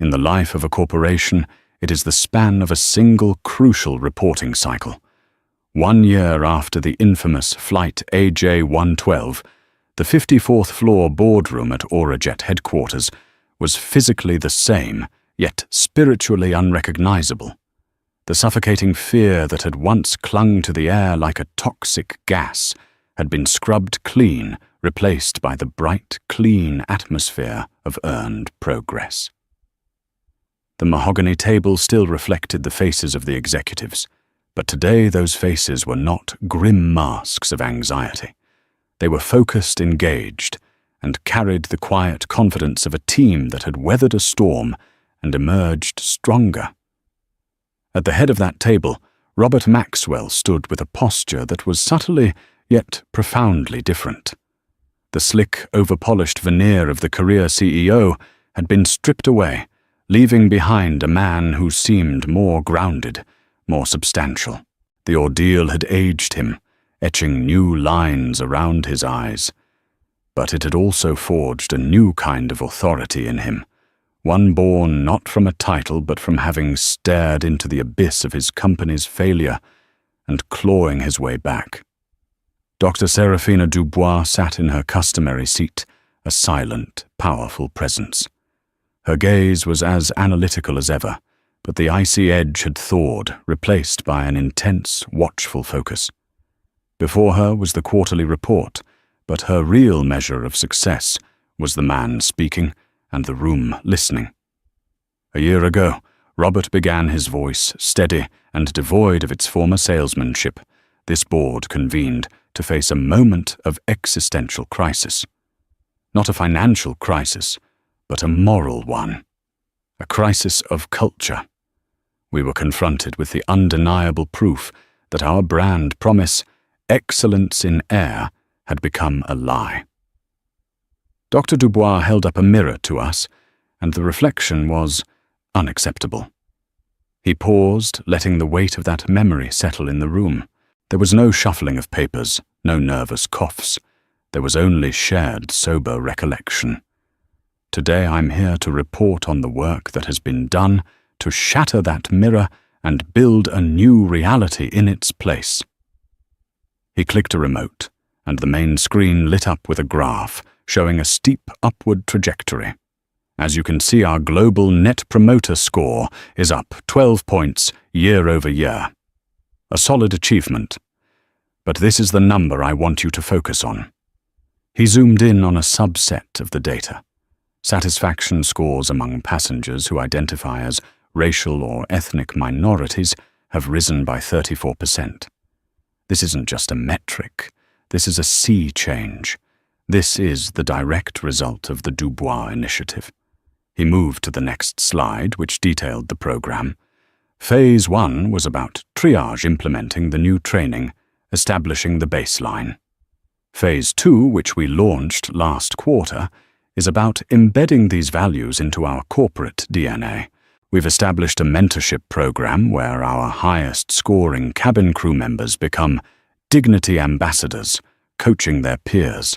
In the life of a corporation, it is the span of a single crucial reporting cycle. 1 year after the infamous Flight AJ-112, the 54th floor boardroom at Aurajet headquarters was physically the same, yet spiritually unrecognizable. The suffocating fear that had once clung to the air like a toxic gas had been scrubbed clean, replaced by the bright, clean atmosphere of earned progress. The mahogany table still reflected the faces of the executives, but today those faces were not grim masks of anxiety. They were focused, engaged, and carried the quiet confidence of a team that had weathered a storm and emerged stronger. At the head of that table, Robert Maxwell stood with a posture that was subtly yet profoundly different. The slick, over-polished veneer of the career CEO had been stripped away, leaving behind a man who seemed more grounded, more substantial. The ordeal had aged him, etching new lines around his eyes. But it had also forged a new kind of authority in him, one born not from a title but from having stared into the abyss of his company's failure and clawing his way back. Dr. Serafina Dubois sat in her customary seat, a silent, powerful presence. Her gaze was as analytical as ever, but the icy edge had thawed, replaced by an intense, watchful focus. Before her was the quarterly report, but her real measure of success was the man speaking and the room listening. A year ago, Robert began, his voice steady and devoid of its former salesmanship. This board convened to face a moment of existential crisis. Not a financial crisis, but a moral one. A crisis of culture. We were confronted with the undeniable proof that our brand promise, excellence in air, had become a lie. Dr. Dubois held up a mirror to us, and the reflection was unacceptable. He paused, letting the weight of that memory settle in the room. There was no shuffling of papers, no nervous coughs. There was only shared, sober recollection. Today I'm here to report on the work that has been done to shatter that mirror and build a new reality in its place. He clicked a remote, and the main screen lit up with a graph showing a steep upward trajectory. As you can see, our global Net Promoter Score is up 12 points year over year. A solid achievement. But this is the number I want you to focus on. He zoomed in on a subset of the data. Satisfaction scores among passengers who identify as racial or ethnic minorities have risen by 34%. This isn't just a metric. This is a sea change. This is the direct result of the Dubois Initiative. He moved to the next slide, which detailed the program. Phase 1 was about triage implementing the new training, establishing the baseline. Phase 2, which we launched last quarter, is about embedding these values into our corporate DNA. We've established a mentorship program where our highest scoring cabin crew members become dignity ambassadors, coaching their peers.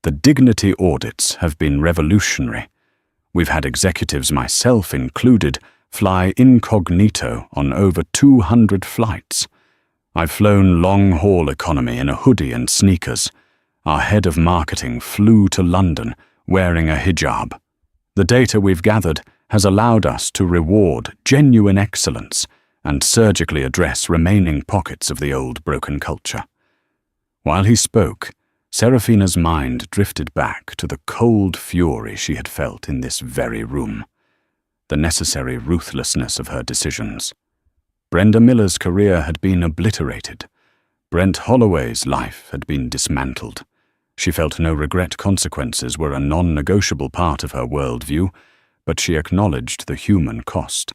The dignity audits have been revolutionary. We've had executives, myself included, fly incognito on over 200 flights. I've flown long-haul economy in a hoodie and sneakers. Our head of marketing flew to London wearing a hijab. The data we've gathered has allowed us to reward genuine excellence and surgically address remaining pockets of the old broken culture. While he spoke, Serafina's mind drifted back to the cold fury she had felt in this very room, the necessary ruthlessness of her decisions. Brenda Miller's career had been obliterated. Brent Holloway's life had been dismantled. She felt no regret consequences were a non-negotiable part of her worldview, but she acknowledged the human cost.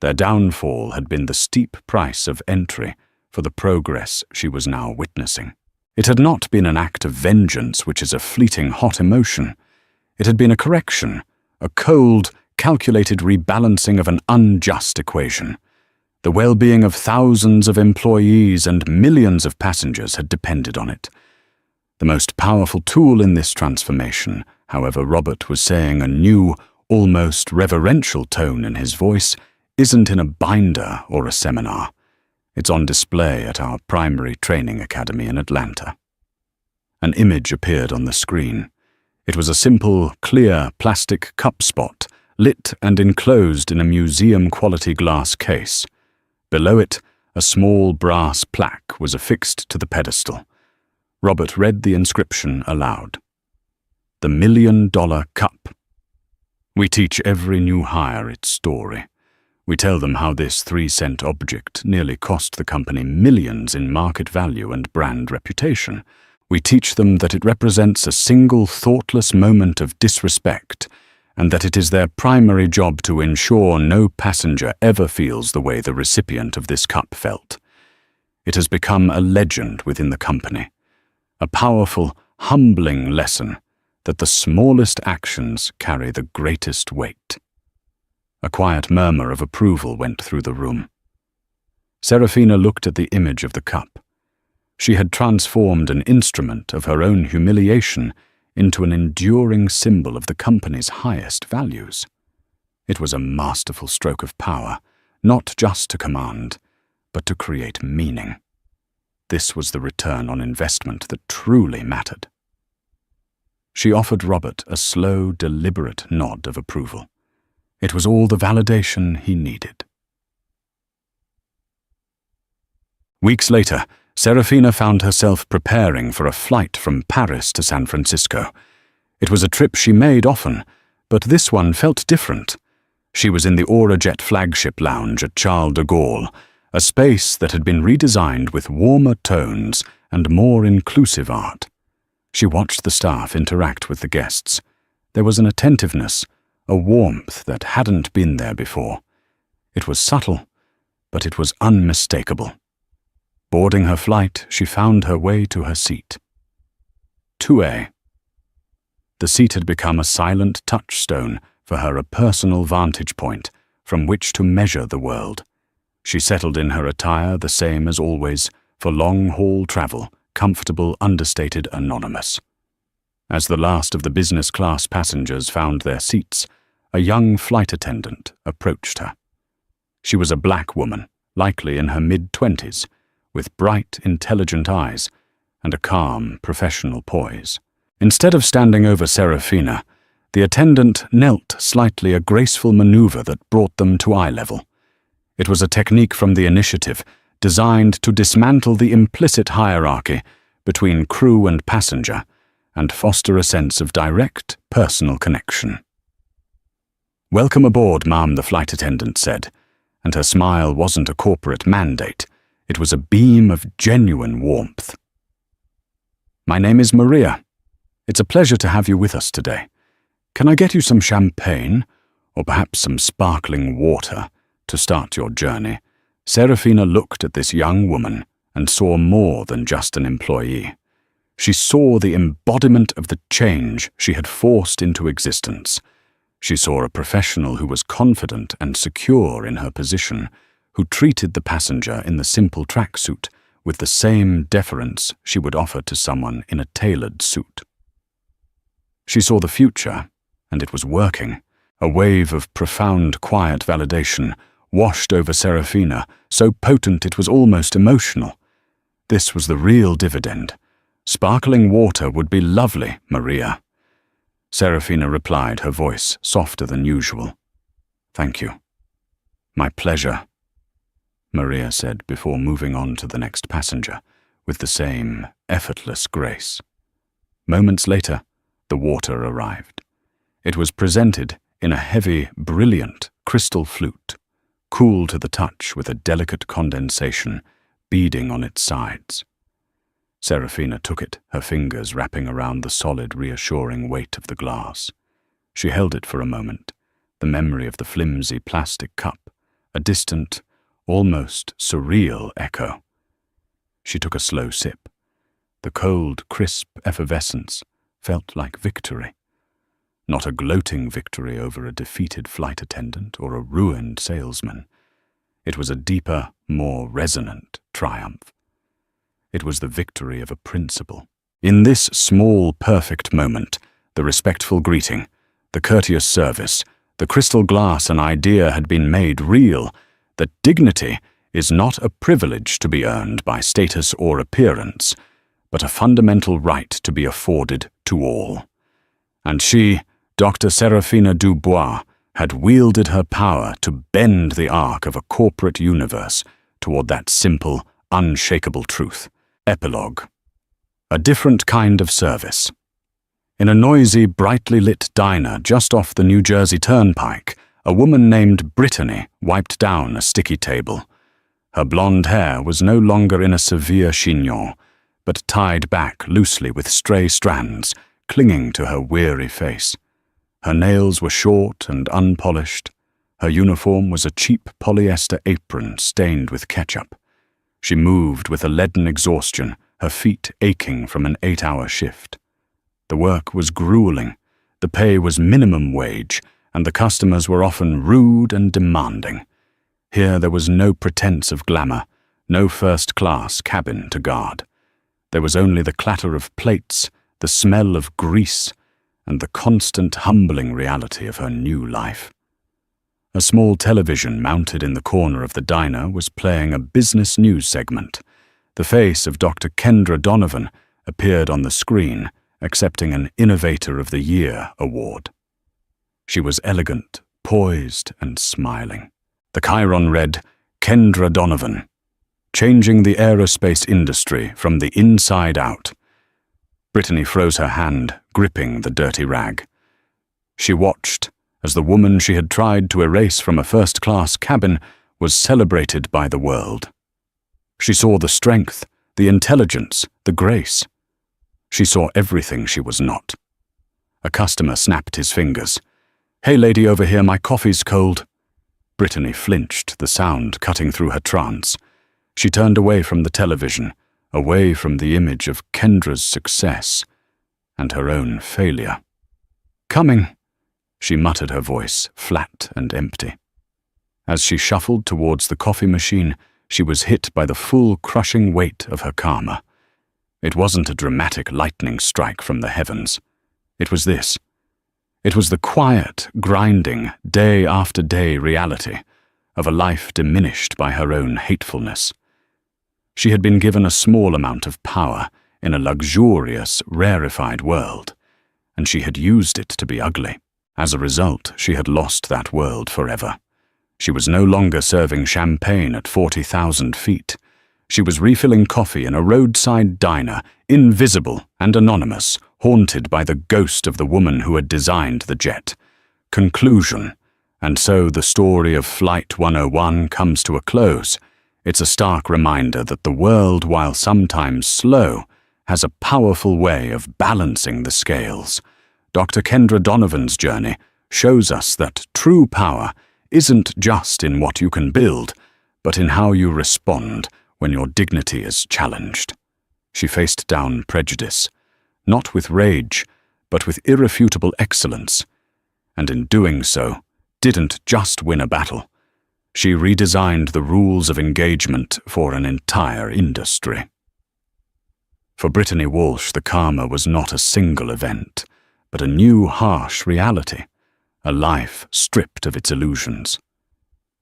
Their downfall had been the steep price of entry for the progress she was now witnessing. It had not been an act of vengeance, which is a fleeting hot emotion. It had been a correction, a cold, calculated rebalancing of an unjust equation. The well-being of thousands of employees and millions of passengers had depended on it. The most powerful tool in this transformation, however, Robert was saying, a new, almost reverential tone in his voice, isn't in a binder or a seminar. It's on display at our primary training academy in Atlanta. An image appeared on the screen. It was a simple, clear plastic cup spot, lit and enclosed in a museum-quality glass case. Below it, a small brass plaque was affixed to the pedestal. Robert read the inscription aloud. "The $1 Million Cup." We teach every new hire its story. We tell them how this 3-cent object nearly cost the company millions in market value and brand reputation. We teach them that it represents a single thoughtless moment of disrespect, and that it is their primary job to ensure no passenger ever feels the way the recipient of this cup felt. It has become a legend within the company, a powerful, humbling lesson that the smallest actions carry the greatest weight. A quiet murmur of approval went through the room. Serafina looked at the image of the cup. She had transformed an instrument of her own humiliation into an enduring symbol of the company's highest values. It was a masterful stroke of power, not just to command, but to create meaning. This was the return on investment that truly mattered. She offered Robert a slow, deliberate nod of approval. It was all the validation he needed. Weeks later, Serafina found herself preparing for a flight from Paris to San Francisco. It was a trip she made often, but this one felt different. She was in the Aurajet flagship lounge at Charles de Gaulle, a space that had been redesigned with warmer tones and more inclusive art. She watched the staff interact with the guests. There was an attentiveness, a warmth that hadn't been there before. It was subtle, but it was unmistakable. Boarding her flight, she found her way to her seat. 2A. The seat had become a silent touchstone for her, a personal vantage point from which to measure the world. She settled in her attire the same as always, for long-haul travel, comfortable, understated, anonymous. As the last of the business-class passengers found their seats, a young flight attendant approached her. She was a black woman, likely in her mid-20s, with bright, intelligent eyes and a calm, professional poise. Instead of standing over Serafina, The attendant knelt slightly, a graceful maneuver that brought them to eye level. It was a technique from the initiative, designed to dismantle the implicit hierarchy between crew and passenger and foster a sense of direct, personal connection. "Welcome aboard, ma'am," the flight attendant said, and her smile wasn't a corporate mandate. It was a beam of genuine warmth. "My name is Maria. It's a pleasure to have you with us today. Can I get you some champagne, or perhaps some sparkling water, to start your journey?" Serafina looked at this young woman and saw more than just an employee. She saw the embodiment of the change she had forced into existence. She saw a professional who was confident and secure in her position, who treated the passenger in the simple tracksuit with the same deference she would offer to someone in a tailored suit. She saw the future, and it was working. A wave of profound, quiet validation washed over Serafina, so potent it was almost emotional. This was the real dividend. "Sparkling water would be lovely, Maria." Serafina replied, her voice softer than usual. "Thank you." "My pleasure," Maria said before moving on to the next passenger, with the same effortless grace. Moments later, the water arrived. It was presented in a heavy, brilliant crystal flute, cool to the touch with a delicate condensation beading on its sides. Serafina took it, her fingers wrapping around the solid, reassuring weight of the glass. She held it for a moment, the memory of the flimsy plastic cup, a distant, almost surreal echo. She took a slow sip. The cold, crisp effervescence felt like victory. Not a gloating victory over a defeated flight attendant or a ruined salesman. It was a deeper, more resonant triumph. It was the victory of a principle. In this small, perfect moment, the respectful greeting, the courteous service, the crystal glass an idea had been made real, that dignity is not a privilege to be earned by status or appearance, but a fundamental right to be afforded to all. And she, Dr. Serafina Dubois, had wielded her power to bend the arc of a corporate universe toward that simple, unshakable truth. Epilogue. A different kind of service. In a noisy, brightly lit diner just off the New Jersey Turnpike, a woman named Brittany wiped down a sticky table. Her blonde hair was no longer in a severe chignon, but tied back loosely with stray strands, clinging to her weary face. Her nails were short and unpolished. Her uniform was a cheap polyester apron stained with ketchup. She moved with a leaden exhaustion, her feet aching from an 8-hour shift. The work was grueling, the pay was minimum wage, and the customers were often rude and demanding. Here there was no pretense of glamour, no first-class cabin to guard. There was only the clatter of plates, the smell of grease, and the constant humbling reality of her new life. A small television mounted in the corner of the diner was playing a business news segment. The face of Dr. Kendra Donovan appeared on the screen, accepting an Innovator of the Year award. She was elegant, poised, and smiling. The chyron read, "Kendra Donovan, changing the aerospace industry from the inside out." Brittany froze her hand, gripping the dirty rag. She watched as the woman she had tried to erase from a first-class cabin was celebrated by the world. She saw the strength, the intelligence, the grace. She saw everything she was not. A customer snapped his fingers. "Hey lady over here, my coffee's cold." Brittany flinched, the sound cutting through her trance. She turned away from the television, away from the image of Kendra's success and her own failure. "Coming," she muttered, her voice flat and empty. As she shuffled towards the coffee machine, she was hit by the full, crushing weight of her karma. It wasn't a dramatic lightning strike from the heavens. It was this. It was the quiet, grinding, day-after-day reality of a life diminished by her own hatefulness. She had been given a small amount of power in a luxurious, rarefied world, and she had used it to be ugly. As a result, she had lost that world forever. She was no longer serving champagne at 40,000 feet. She was refilling coffee in a roadside diner, invisible and anonymous, haunted by the ghost of the woman who had designed the jet. Conclusion. And so the story of Flight 101 comes to a close. It's a stark reminder that the world, while sometimes slow, has a powerful way of balancing the scales. Dr. Kendra Donovan's journey shows us that true power isn't just in what you can build, but in how you respond when your dignity is challenged. She faced down prejudice, not with rage, but with irrefutable excellence, and in doing so, didn't just win a battle. She redesigned the rules of engagement for an entire industry. For Brittany Walsh, the karma was not a single event, but a new harsh reality, a life stripped of its illusions.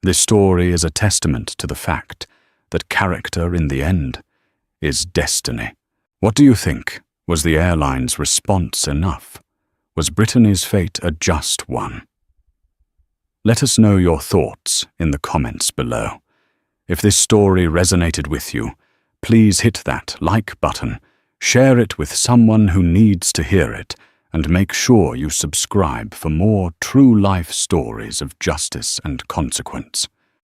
This story is a testament to the fact that character, in the end, is destiny. What do you think? Was the airline's response enough? Was Brittany's fate a just one? Let us know your thoughts in the comments below. If this story resonated with you, please hit that like button, share it with someone who needs to hear it, and make sure you subscribe for more true life stories of justice and consequence.